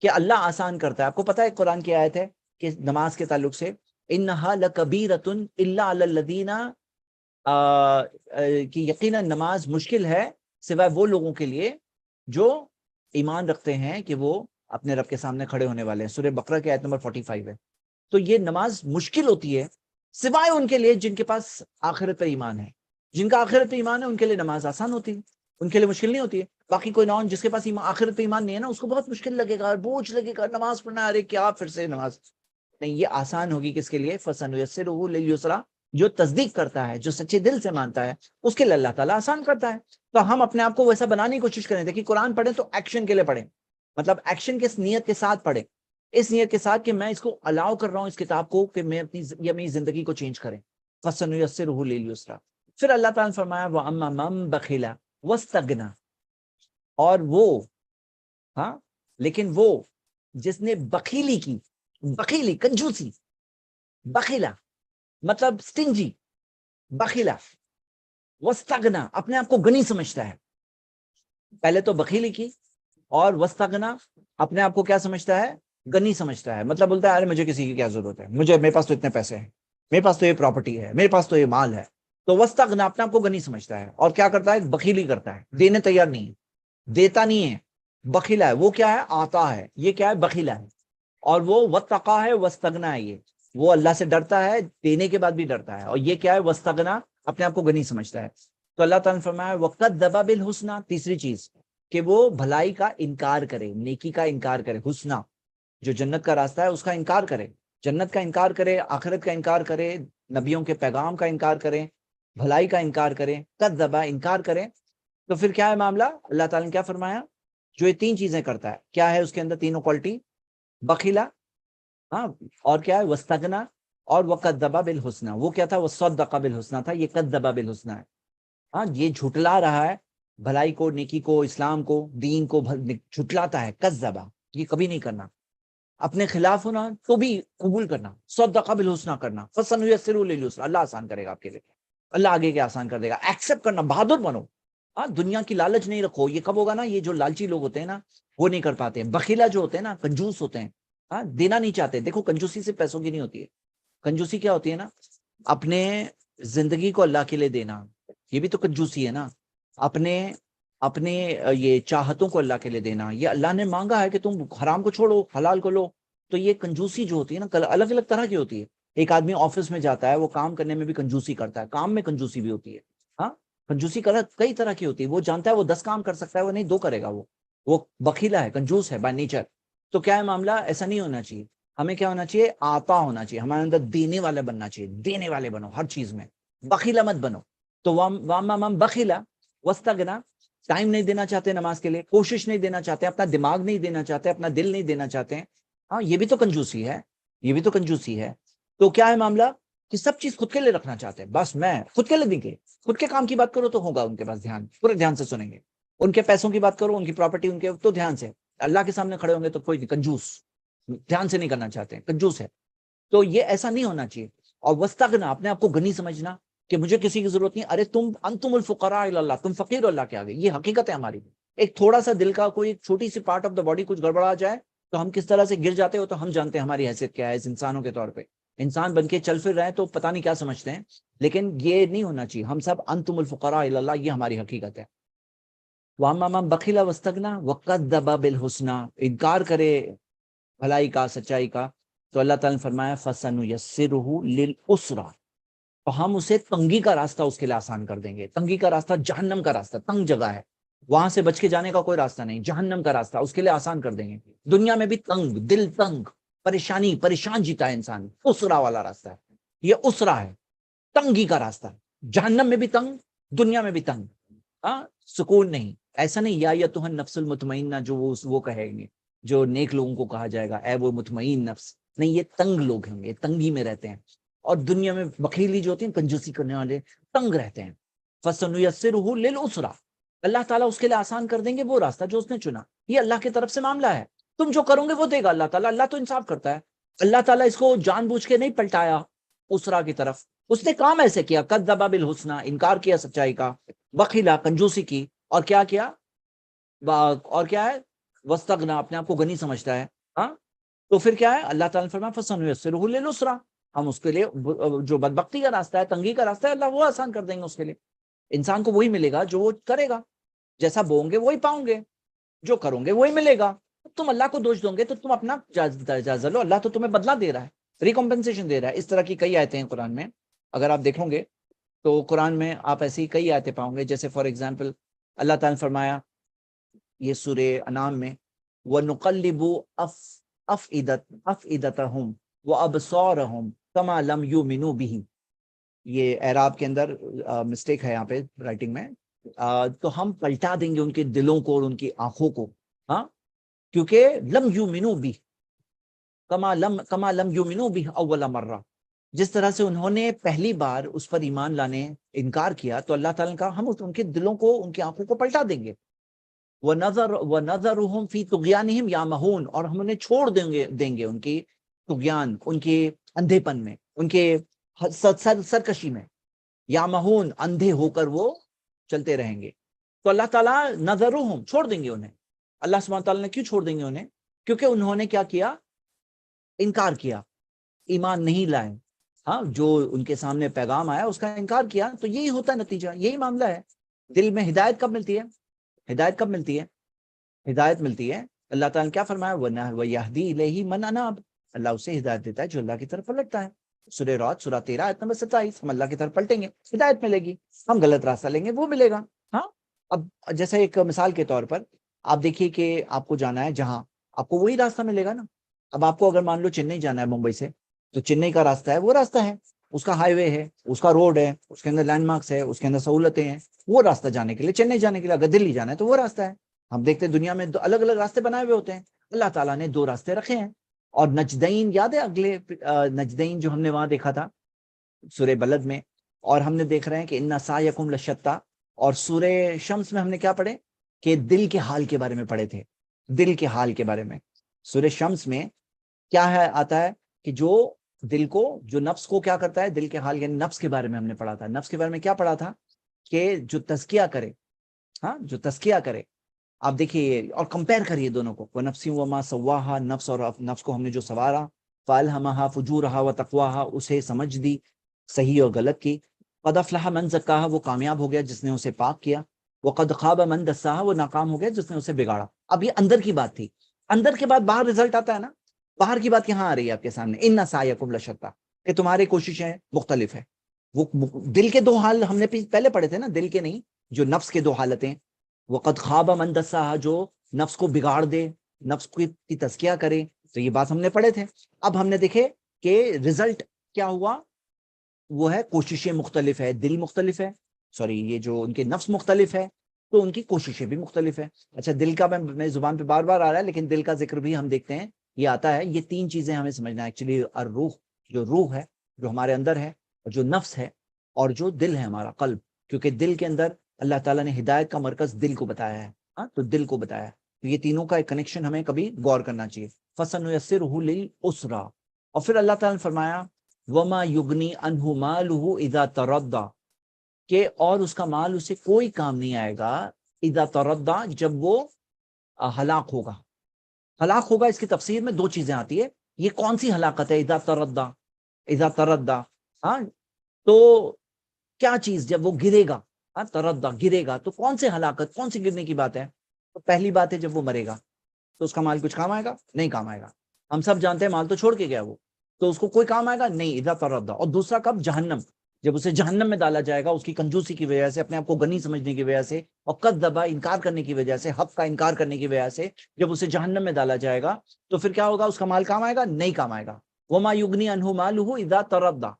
کہ اللہ آسان کرتا ہے. آپ کو پتا ہے قرآن کی آیت ہے کہ نماز کے تعلق سے انہا لکبیرۃ الا علی الذین، کہ یقیناً نماز مشکل ہے سوائے وہ لوگوں کے لیے جو ایمان رکھتے ہیں کہ وہ اپنے رب کے سامنے کھڑے ہونے والے ہیں. سورہ بقرہ کی آیت نمبر 45 ہے. تو یہ نماز مشکل ہوتی ہے سوائے ان کے لیے جن کے پاس آخرت پر ایمان ہے. جن کا آخرت پر ایمان ہے ان کے لیے نماز آسان ہوتی ہے. ان کے لیے مشکل نہیں ہوتی ہے. باقی کوئی نان جس کے پاس آخرت پہ ایمان نہیں ہے نا، اس کو بہت مشکل لگے گا، بوجھ لگے گا، نماز پڑھنا، ارے کیا پھر سے نماز. نہیں، یہ آسان ہوگی کس کے لیے؟ فَسَنُيَسِّرُهُ لِلْيُسْرَىٰ، جو تصدیق کرتا ہے، جو سچے دل سے مانتا ہے، اس کے لیے اللہ تعالیٰ آسان کرتا ہے. تو ہم اپنے آپ کو ویسا بنانے کی کوشش کریں. دیکھیں قرآن پڑھیں تو ایکشن کے لیے پڑھیں، مطلب ایکشن کے نیت کے ساتھ پڑھیں، اس نیت کے ساتھ کہ میں اس کو الاؤ کر رہا ہوں، اس کتاب کو، کہ میں اپنی زندگی کو چینج کریں. فَسَنُيَسِّرُهُ لِلْيُسْرَىٰ. پھر اللہ تعالیٰ نے فرمایا وَأَمَّا مَن بَخِلَ وَاسْتَغْنَىٰ، اور وہ، ہاں، لیکن وہ جس نے بخیلی کی، بخیلی کنجوسی، بخیلا مطلب سٹنجی، بخیلا، وستغنا اپنے آپ کو غنی سمجھتا ہے. پہلے تو بخیلی کی، اور وستغنا اپنے آپ کو کیا سمجھتا ہے؟ غنی سمجھتا ہے. مطلب بولتا ہے ارے مجھے کسی کی کیا ضرورت ہے، میرے پاس تو اتنے پیسے ہیں، میرے پاس تو یہ پراپرٹی ہے، میرے پاس تو یہ مال ہے. تو وستغنا اپنے آپ کو غنی سمجھتا ہے، اور کیا کرتا ہے؟ بخیلی کرتا ہے، دینے تیار نہیں ہے، دیتا نہیں ہے، بخیلا ہے. وہ کیا ہے؟ آتا ہے. یہ کیا ہے؟ بخیلا ہے. اور وہ واتقا ہے، وستغنا ہے. یہ وہ اللہ سے ڈرتا ہے، دینے کے بعد بھی ڈرتا ہے. اور یہ کیا ہے؟ وستغنا، اپنے آپ کو غنی سمجھتا ہے. تو اللہ تعالیٰ نے فرمایا وَقَذَّبَ بِالْحُسْنَىٰ، تیسری چیز کہ وہ بھلائی کا انکار کرے، نیکی کا انکار کرے. حسنہ جو جنت کا راستہ ہے اس کا انکار کرے، جنت کا انکار کرے، آخرت کا انکار کرے، نبیوں کے پیغام کا انکار کرے، بھلائی کا انکار کرے، کذبہ انکار کرے. تو پھر کیا ہے معاملہ؟ اللہ تعالیٰ نے کیا فرمایا؟ جو یہ تین چیزیں کرتا ہے، کیا ہے اس کے اندر تینوں کوالٹی؟ بخیلا، ہاں، اور کیا ہے؟ وستغنا، اور وکذب بالحسنى. وہ کیا تھا؟ وصدق بالحسنى تھا، یہ کذب بالحسنى ہے. ہاں، یہ جھٹلا رہا ہے بھلائی کو، نیکی کو، اسلام کو، دین کو جھٹلاتا ہے. کذبا، یہ کبھی نہیں کرنا. اپنے خلاف ہونا تو بھی قبول کرنا، صدق بالحسنى کرنا. فسنيسره لليسرى، اللہ آسان کرے گا آپ کے لیے، اللہ آگے کے آسان کر دے گا. ایکسپٹ کرنا، بہادر بنو. ہاں، دنیا کی لالچ نہیں رکھو. یہ کب ہوگا نا؟ یہ جو لالچی لوگ ہوتے ہیں نا، وہ نہیں کر پاتے. بخیلا جو ہوتے ہیں نا، کنجوس ہوتے ہیں، ہاں، دینا نہیں چاہتے. دیکھو کنجوسی سے پیسوں کی نہیں ہوتی ہے. کنجوسی کیا ہوتی ہے نا؟ اپنے زندگی کو اللہ کے لیے دینا، یہ بھی تو کنجوسی ہے نا. اپنے اپنے یہ چاہتوں کو اللہ کے لیے دینا. یہ اللہ نے مانگا ہے کہ تم حرام کو چھوڑو، حلال کو لو. تو یہ کنجوسی جو ہوتی ہے نا، الگ الگ طرح کی ہوتی ہے. ایک آدمی آفس میں جاتا ہے، وہ کام کرنے میں بھی کنجوسی کرتا ہے، کام میں کنجوسی بھی ہوتی ہے. ہاں، کنجوسی کئی طرح کی ہوتی ہے. وہ جانتا ہے وہ 10 کام کر سکتا ہے، وہ نہیں 2 کرے گا. وہ بخیلا ہے، کنجوس ہے بائی نیچر. تو کیا ہے معاملہ؟ ایسا نہیں ہونا چاہیے. ہمیں کیا ہونا چاہیے؟ آتا ہونا چاہیے. ہمارے اندر دینے والے بننا چاہیے. دینے والے بنو ہر چیز میں، بخیلا مت بنو. تو واما من بخیلا واستغنى، ٹائم نہیں دینا چاہتے نماز کے لیے، کوشش نہیں دینا چاہتے، اپنا دماغ نہیں دینا چاہتے، اپنا دل نہیں دینا چاہتے ہیں. ہاں، یہ بھی تو کنجوسی ہے، یہ بھی تو کنجوسی ہے. تو کیا ہے معاملہ؟ کہ سب چیز خود کے لیے رکھنا چاہتے ہیں. بس میں خود کے لیے دیں گے، خود کے کام کی بات کرو تو ہوگا ان کے پاس دھیان، پورے دھیان سے سنیں گے. ان کے پیسوں کی بات کرو، ان کی پراپرٹی، ان کے تو دھیان سے. اللہ کے سامنے کھڑے ہوں گے تو کوئی نہیں، کنجوس، دھیان سے نہیں کرنا چاہتے ہیں، کنجوس ہے. تو یہ ایسا نہیں ہونا چاہیے. اور وستغنا، اپنے آپ کو غنی سمجھنا کہ مجھے کسی کی ضرورت نہیں. ارے تم انتم الفقراء الی اللہ، تم فقیر ہو اللہ کے آگے. یہ حقیقت ہے ہماری. ایک تھوڑا سا دل کا کوئی چھوٹی سی پارٹ آف دا باڈی کچھ گڑبڑا جائے تو ہم کس طرح سے گر جاتے ہو. تو ہم جانتے ہیں ہماری حیثیت کیا ہے اس انسانوں کے طور پہ. انسان بن کے چل پھر رہے ہیں تو پتہ نہیں کیا سمجھتے ہیں، لیکن یہ نہیں ہونا چاہیے. ہم سب انتم الفقراء الی اللہ، یہ ہماری حقیقت ہے. واما من بخل واستغنى وكذب بالحسنى، انکار کرے بھلائی کا، سچائی کا. تو اللہ تعالیٰ نے فرمایا فسنيسره للعسرى، تو ہم اسے تنگی کا راستہ اس کے لیے آسان کر دیں گے. تنگی کا راستہ جہنم کا راستہ، تنگ جگہ ہے، وہاں سے بچ کے جانے کا کوئی راستہ نہیں. جہنم کا راستہ اس کے لیے آسان کر دیں گے. دنیا میں بھی تنگ، دل تنگ، پریشانی، پریشان جیتا ہے انسان. اسرا والا راستہ ہے یہ، اسرا ہے، تنگی کا راستہ. جہنم میں بھی تنگ، دنیا میں بھی تنگ. ہاں، سکون نہیں. ایسا نہیں یا ایتھا النفس المطمئنہ جو وہ کہیں گے، جو نیک لوگوں کو کہا جائے گا اے وہ مطمئن نفس. نہیں، یہ تنگ لوگ ہیں، یہ تنگی میں رہتے ہیں. اور دنیا میں بخیلی جو ہوتی ہیں، کنجوسی کرنے والے، تنگ رہتے ہیں. فَسَنُيَسِّرُهُ لِلْعُسْرَىٰ، اللہ تعالیٰ اس کے لیے آسان کر دیں گے وہ راستہ جو اس نے چنا. یہ اللہ کی طرف سے معاملہ ہے. تم جو کرو گے وہ دے گا اللہ تعالیٰ. اللہ تو انصاف کرتا ہے. اللہ تعالیٰ اس کو جان بوجھ کے نہیں پلٹایا اسرا کی طرف. اس نے کام ایسے کیا، کذب بالحسنى، انکار کیا سچائی کا، بخیلا، کنجوسی کی، اور کیا کیا؟ اور کیا ہے؟ واستغنى، اپنے آپ کو غنی سمجھتا ہے. ہاں، تو پھر کیا ہے؟ اللہ تعالیٰ نے فرمایا فسنيسره للعسرى، ہم اس کے لیے جو بدبختی کا راستہ ہے، تنگی کا راستہ ہے، اللہ وہ آسان کر دیں گے اس کے لیے. انسان کو وہی ملے گا جو وہ کرے گا. جیسا بوؤں گے وہی پاؤں گے، جو کروں گے وہی ملے گا. تم اللہ کو دوش دو گے تو تم اپنا جائزہ لو. اللہ تو تمہیں بدلہ دے رہا ہے، ریکمپنسیشن دے رہا ہے. اس طرح کی کئی آیتیں ہیں قرآن میں. اگر آپ دیکھو گے تو قرآن میں آپ ایسی کئی آیتیں پاؤں گے. جیسے فار ایگزامپل اللہ تعالیٰ نے فرمایا یہ سورہ انعام میں وَنُقَلِّبُ أَفْئِدَتَهُمْ وَأَبْصَارَهُمْ كَمَا لَمْ يُؤْمِنُوا بِهِ. یہ اعراب کے اندر مسٹیک ہے یہاں پہ رائٹنگ میں. تو ہم پلٹا دیں گے ان کے دلوں کو اور ان کی آنکھوں کو, ہاں, کیونکہ لم یؤمنوا بھی کما لم یؤمنوا بھی اول مرہ, جس طرح سے انہوں نے پہلی بار اس پر ایمان لانے انکار کیا, تو اللہ تعالیٰ نے کہا ہم ان کے دلوں کو, ان کی آنکھوں کو پلٹا دیں گے. وَنَذَرُهُمْ فِي طُغْيَانِهِمْ يَعْمَهُونَ, اور ہم انہیں چھوڑ دیں گے ان کی طغیان, ان کے اندھے پن میں, ان کے سرکشی میں, یعمہون, اندھے ہو کر وہ چلتے رہیں گے. تو اللہ تعالیٰ نظرہم, چھوڑ دیں گے انہیں. اللہ سبحانہ تعالیٰ نے کیوں چھوڑ دیں گے انہیں؟ کیونکہ انہوں نے کیا کیا؟ انکار کیا, ایمان نہیں لائے. ہاں, جو ان کے سامنے پیغام آیا اس کا انکار کیا. تو یہی ہوتا ہے نتیجہ, یہی معاملہ ہے. دل میں ہدایت کب ملتی ہے؟ ہدایت کب ملتی ہے؟ ہدایت ملتی ہے, اللہ تعالیٰ نے کیا فرمایا, وَيَهْدِي إِلَيْهِ مَنْ أَنَابَ, اللہ اسے ہدایت دیتا ہے جو اللہ کی طرف پلٹتا ہے. سورہ رعد سورہ 13 آیت نمبر 27, ہم اللہ کی طرف پلٹیں گے, ہدایت ملے گی. ہم غلط راستہ لیں گے, وہ ملے گا. ہاں, اب جیسے ایک مثال کے طور پر آپ دیکھیے کہ آپ کو جانا ہے جہاں, آپ کو وہی راستہ ملے گا نا. اب آپ کو اگر مان لو چنئی جانا ہے ممبئی سے, تو چنئی کا راستہ ہے وہ راستہ ہے, اس کا ہائی وے ہے, اس کا روڈ ہے, اس کے اندر لینڈ مارکس ہے, اس کے اندر سہولتیں ہیں, وہ راستہ جانے کے لیے, چنئی جانے کے لیے. اگر دلی جانا ہے تو وہ راستہ ہے. ہم دیکھتے ہیں دنیا میں الگ الگ راستے بنائے ہوئے ہوتے ہیں. اللہ تعالیٰ نے دو راستے رکھے ہیں. اور نجدین یاد ہے, اگلے نجدین جو ہم نے وہاں دیکھا تھا سورہ بلد میں, اور ہم نے دیکھ رہے ہیں کہ ان سعیکم لشتیٰ, اور سورہ شمس میں ہم نے کیا پڑھے کہ دل کے حال کے بارے میں پڑھے تھے. دل کے حال کے بارے میں سورہ شمس میں کیا ہے, آتا ہے کہ جو دل کو, جو نفس کو کیا کرتا ہے, دل کے حال, یعنی نفس کے بارے میں ہم نے پڑھا تھا. نفس کے بارے میں کیا پڑھا تھا کہ جو تزکیہ کرے, ہاں, جو تزکیہ کرے. آپ دیکھیے اور کمپیئر کریے دونوں کو. وَنَفْسٍ وَمَا سَوَّاهَا, نفس اور نفس کو ہم نے جو سوارا, فَأَلْهَمَهَا فُجُورَهَا وَتَقْوَاهَا, اسے سمجھ دی صحیح اور غلط کی. قَدْ أَفْلَحَ مَنْ زَكَّاهَا, وہ کامیاب ہو گیا جس نے اسے پاک کیا. وَقَدْ خَابَ مَنْ دَسَّاهَا, وہ ناکام ہو گیا جس نے اسے بگاڑا. اب یہ اندر کی بات تھی. اندر کے بعد باہر رزلٹ آتا ہے نا. باہر کی بات یہاں آ رہی ہے آپ کے سامنے, ان سعیکم لشتیٰ, کہ تمہاری کوششیں مختلف ہیں. وہ دل کے دو حال ہم نے پہلے پڑھے تھے نا, دل کے نہیں, جو نفس کے دو حالتیں. وقد خواب من دساہا, جو نفس کو بگاڑ دے, نفس کی تزکیہ کرے. تو یہ بات ہم نے پڑھے تھے. اب ہم نے دیکھے کہ رزلٹ کیا ہوا, وہ ہے کوششیں مختلف ہے, دل مختلف ہے, سوری یہ جو ان کے نفس مختلف ہے, تو ان کی کوششیں بھی مختلف ہے. اچھا, دل کا میں زبان پہ بار بار آ رہا ہے, لیکن دل کا ذکر بھی ہم دیکھتے ہیں یہ آتا ہے. یہ تین چیزیں ہمیں سمجھنا ہے ایکچولی. الروح, جو روح ہے, جو ہمارے اندر ہے, اور جو نفس ہے, اور جو دل ہے ہمارا قلب. کیونکہ دل کے اندر اللہ تعالیٰ نے ہدایت کا مرکز دل کو بتایا ہے. ہاں, تو دل کو بتایا ہے. تو یہ تینوں کا ایک کنیکشن ہمیں کبھی غور کرنا چاہیے. فَسَنُيَسِّرُهُ لِلْعُسْرَىٰ, اور پھر اللہ تعالیٰ نے فرمایا وَمَا يُغْنِي عَنْهُ مَالُهُ إِذَا تَرَدَّىٰ, کہ اور اس کا مال اسے کوئی کام نہیں آئے گا, اذا تردى, جب وہ ہلاک ہوگا. ہلاک ہوگا, اس کی تفسیر میں دو چیزیں آتی ہے. یہ کون سی ہلاکت ہے اذا تردى, اذا تردى, ہاں, تو کیا چیز جب وہ گرے گا, ہاں, تردى, گرے گا, تو کون سے ہلاکت, کون سی گرنے کی بات ہے؟ تو پہلی بات ہے جب وہ مرے گا تو اس کا مال کچھ کام آئے گا؟ نہیں کام آئے گا. ہم سب جانتے ہیں مال تو چھوڑ کے گیا وہ, تو اس کو کوئی کام آئے گا نہیں, اذا تردى. اور دوسرا کب؟ جہنم, جب اسے جہنم میں ڈالا جائے گا, اس کی کنجوسی کی وجہ سے, اپنے آپ کو غنی سمجھنے کی وجہ سے, اور کذبا, انکار کرنے کی وجہ سے, حق کا انکار کرنے کی وجہ سے, جب اسے جہنم میں ڈالا جائے گا تو پھر کیا ہوگا؟ اس کا مال کام آئے گا؟ نہیں کام آئے گا. وما یغنی عنہ مالہ اذا تردى,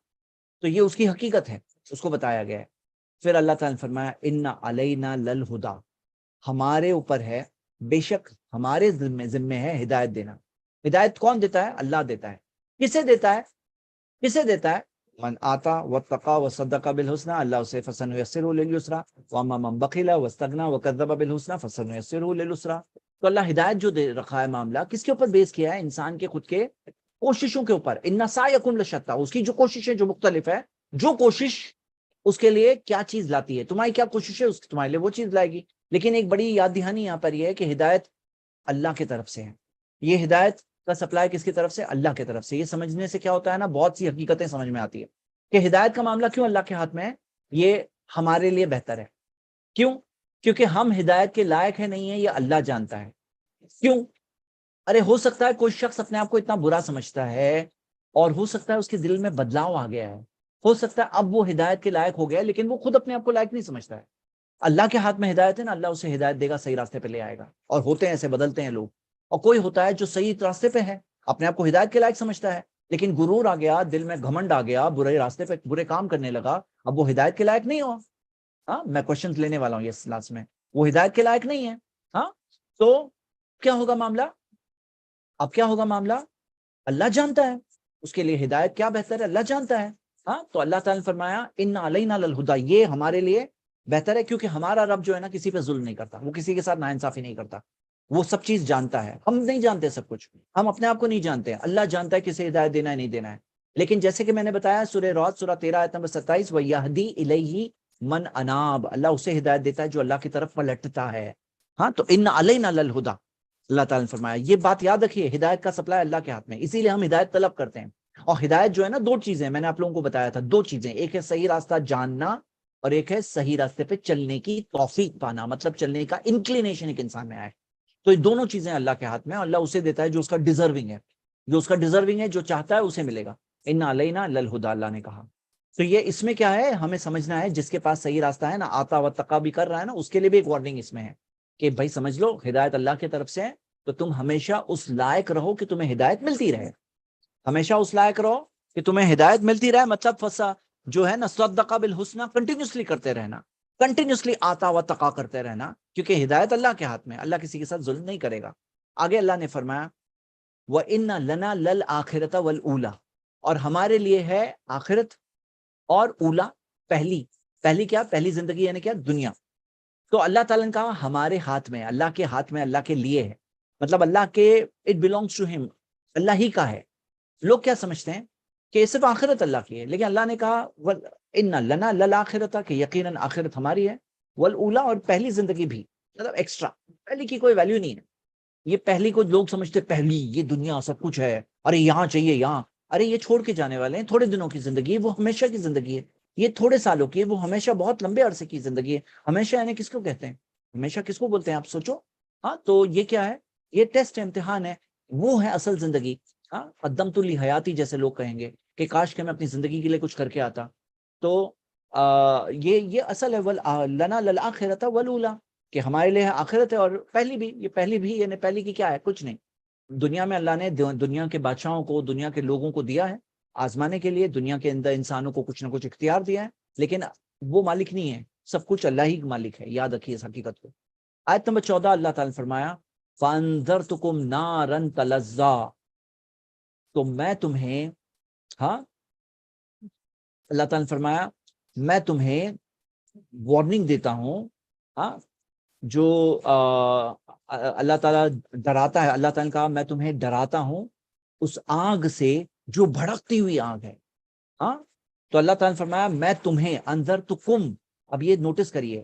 تو یہ اس کی حقیقت ہے, اس کو بتایا گیا ہے. پھر اللہ تعالیٰ نے فرمایا ان علینا للہدی, ہمارے اوپر ہے, بے شک ہمارے ذمے ہے ہدایت دینا. ہدایت کون دیتا ہے؟ اللہ دیتا ہے. کسے دیتا ہے؟ کسے دیتا ہے؟ من آتا واتقى وصدق بالحسنى, اللہ اسے فسنيسره لليسرى, واما من بخل واستغنى وكذب بالحسنى فسنيسره للعسرى. تو اللہ ہدایت جو دے رکھا ہے معاملہ کس کے اوپر بیس کیا ہے؟ انسان کے خود کے کوششوں کے اوپر. ان سعیکم لشتیٰ, اس کی جو کوششیں جو مختلف ہے, جو کوشش اس کے لیے کیا چیز لاتی ہے, تمہاری کیا کوشش ہے, اس تمہارے لیے وہ چیز لائے گی. لیکن ایک بڑی یاد دہانی یہاں پر یہ ہے کہ ہدایت اللہ کی طرف سے ہے. یہ ہدایت کا سپلائی کس کی طرف سے؟ اللہ کی طرف سے. یہ سمجھنے سے کیا ہوتا ہے نا, بہت سی حقیقتیں سمجھ میں آتی ہے کہ ہدایت کا معاملہ کیوں اللہ کے ہاتھ میں ہے. یہ ہمارے لیے بہتر ہے. کیوں؟ کیونکہ ہم ہدایت کے لائق ہیں نہیں ہیں, یہ اللہ جانتا ہے. کیوں؟ ارے ہو سکتا ہے کوئی شخص اپنے آپ کو اتنا برا سمجھتا ہے, اور ہو سکتا ہے اس کے دل میں بدلاؤ آ گیا ہے, ہو سکتا ہے اب وہ ہدایت کے لائق ہو گیا, لیکن وہ خود اپنے آپ کو لائق نہیں سمجھتا ہے. اللہ کے ہاتھ میں ہدایت ہے نا، اللہ اسے ہدایت دے گا، صحیح راستے پہ لے آئے گا. اور ہوتے ہیں ایسے، بدلتے ہیں لوگ. اور کوئی ہوتا ہے جو صحیح راستے پہ ہے، اپنے آپ کو ہدایت کے لائق سمجھتا ہے، لیکن غرور آ گیا، دل میں گھمنڈ آ گیا، برے راستے پہ برے کام کرنے لگا، اب وہ ہدایت کے لائق نہیں ہوا. ہاں، میں کوشچن لینے والا ہوں اس کلاس میں. وہ ہدایت کے لائق نہیں ہے. ہاں، تو کیا ہوگا معاملہ؟ اب کیا ہوگا معاملہ؟ اللہ جانتا ہے اس کے لیے ہدایت کیا بہتر ہے، اللہ جانتا ہے. ہاں، تو اللہ تعالیٰ نے فرمایا ان علینا للہدیٰ، یہ ہمارے لیے بہتر ہے، کیونکہ ہمارا رب جو ہے نا کسی پہ ظلم نہیں کرتا، وہ کسی کے ساتھ ناانصافی نہیں کرتا، وہ سب چیز جانتا ہے. ہم نہیں جانتے سب کچھ، ہم اپنے آپ کو نہیں جانتے، اللہ جانتا ہے کسے ہدایت دینا ہے نہیں دینا ہے. لیکن جیسے کہ میں نے بتایا سورہ رعد سورہ 13 آیت نمبر 27، وَيَهْدِي إِلَيْهِ من اناب، اللہ اسے ہدایت دیتا ہے جو اللہ کی طرف پلٹتا ہے. ہاں، تو ان علینا للہدیٰ، اللہ تعالیٰ نے فرمایا. یہ بات یاد رکھیے، ہدایت کا سپلائی اللہ کے ہاتھ میں، اسی لیے ہم ہدایت طلب کرتے ہیں. اور ہدایت جو ہے نا، دو چیزیں میں نے آپ لوگوں کو بتایا تھا، دو چیزیں، ایک ہے صحیح راستہ جاننا، اور ایک ہے صحیح راستے پہ چلنے کی توفیق پانا، مطلب چلنے کا انکلینیشن ایک انسان میں آئے. تو یہ دونوں چیزیں اللہ کے ہاتھ میں، اللہ اسے دیتا ہے جو اس کا ڈیزرونگ ہے، جو اس کا ڈیزرونگ ہے، جو چاہتا ہے اسے ملے گا. ان علینا للہدیٰ، اللہ نے کہا. تو یہ اس میں کیا ہے، ہمیں سمجھنا ہے جس کے پاس صحیح راستہ ہے نا، آتا و تقا بھی کر رہا ہے نا، اس کے لیے بھی ایک وارننگ اس میں ہے کہ بھائی سمجھ لو ہدایت اللہ کی طرف سے ہے، تو تم ہمیشہ اس لائق رہو کہ تمہیں ہدایت ملتی رہے. ہمیشہ اس لائق رہو کہ تمہیں ہدایت ملتی رہے، مطلب فسا جو ہے نا صدق بالحسنی، کنٹینیوسلی کرتے رہنا، کنٹینیوسلی آتا و تقا کرتے رہنا، کیونکہ ہدایت اللہ کے ہاتھ میں، اللہ کسی کے ساتھ ظلم نہیں کرے گا. آگے اللہ نے فرمایا وَإِنَّ لَنَا لَلْآخِرَةَ وَالْأُولَى، اور ہمارے لیے ہے آخرت اور اولا، پہلی کیا؟ پہلی زندگی یعنی کیا؟ دنیا. تو اللہ تعالیٰ نے کہا ہمارے ہاتھ میں، اللہ کے ہاتھ میں، اللہ کے لیے ہے، مطلب اللہ کے اٹ belongs ٹو ہم، اللہ ہی کا ہے. لوگ کیا سمجھتے ہیں کہ صرف آخرت اللہ کی ہے، لیکن اللہ نے کہا ان لنا للآخرۃ، کہ یقیناً آخرت ہماری ہے، والاولا، اور پہلی زندگی بھی، مطلب ایکسٹرا، پہلی کی کوئی ویلیو نہیں ہے. یہ پہلی کو لوگ سمجھتے پہلی یہ دنیا سب کچھ ہے، ارے یہاں چاہیے یہاں، ارے یہ چھوڑ کے جانے والے ہیں، تھوڑے دنوں کی زندگی ہے، وہ ہمیشہ کی زندگی ہے. یہ تھوڑے سالوں کی ہے، وہ ہمیشہ بہت لمبے عرصے کی زندگی ہے. ہمیشہ یعنی کس کو کہتے ہیں؟ ہمیشہ کس کو بولتے ہیں آپ سوچو. ہاں، تو یہ کیا ہے؟ یہ ٹیسٹ امتحان ہے، وہ ہے اصل زندگی. ہاں، قدمت لی حیاتی، جیسے لوگ کہیں گے کہ کاش کہ میں اپنی زندگی کے لیے کچھ کر کے آتا. تو یہ اصل ہے، لنا للآخرۃ والاولی، کہ ہمارے لیے آخرت ہے اور پہلی بھی. یہ پہلی بھی یعنی پہلی کی کیا ہے؟ کچھ نہیں. دنیا میں اللہ نے دنیا کے بادشاہوں کو، دنیا کے لوگوں کو دیا ہے آزمانے کے لیے، دنیا کے اندر انسانوں کو کچھ نہ کچھ اختیار دیا ہے، لیکن وہ مالک نہیں ہے، سب کچھ اللہ ہی مالک ہے. یاد رکھیے اس حقیقت کو. آیت نمبر 14 اللہ تعالی نے فرمایا فَأَنذَرْتُكُمْ نَارًا تَلَظَّىٰ، تو میں تمہیں، ہاں، اللہ تعالی نے فرمایا میں تمہیں وارننگ دیتا ہوں. ہاں، جو اللہ تعالیٰ ڈراتا ہے، اللہ تعالیٰ نے کہا میں تمہیں ڈراتا ہوں اس آگ سے جو بھڑکتی ہوئی آگ ہے. ہاں، تو اللہ تعالیٰ نے فرمایا میں تمہیں، انذرتکم، اب یہ نوٹس کریے،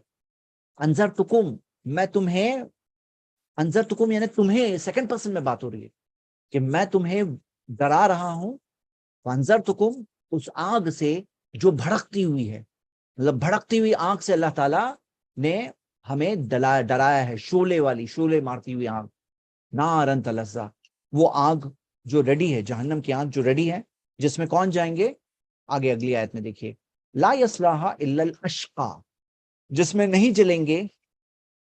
انذرتکم، میں تمہیں، انذرتکم یعنی تمہیں، سیکنڈ پرسن میں بات ہو رہی ہے کہ میں تمہیں ڈرا رہا ہوں، انذرتکم، اس آگ سے جو بھڑکتی ہوئی ہے، مطلب بھڑکتی ہوئی آگ سے اللہ تعالیٰ نے ہمیں ڈرایا ہے، شولے والی، شولے مارتی ہوئی آگ، نارن تلظیٰ، وہ آگ جو ریڈی ہے، جہنم کی آگ جو ریڈی ہے، جس میں کون جائیں گے؟ آگے اگلی آیت میں دیکھیے، لا یصلاھا الا الاشقى، جس میں نہیں جلیں گے،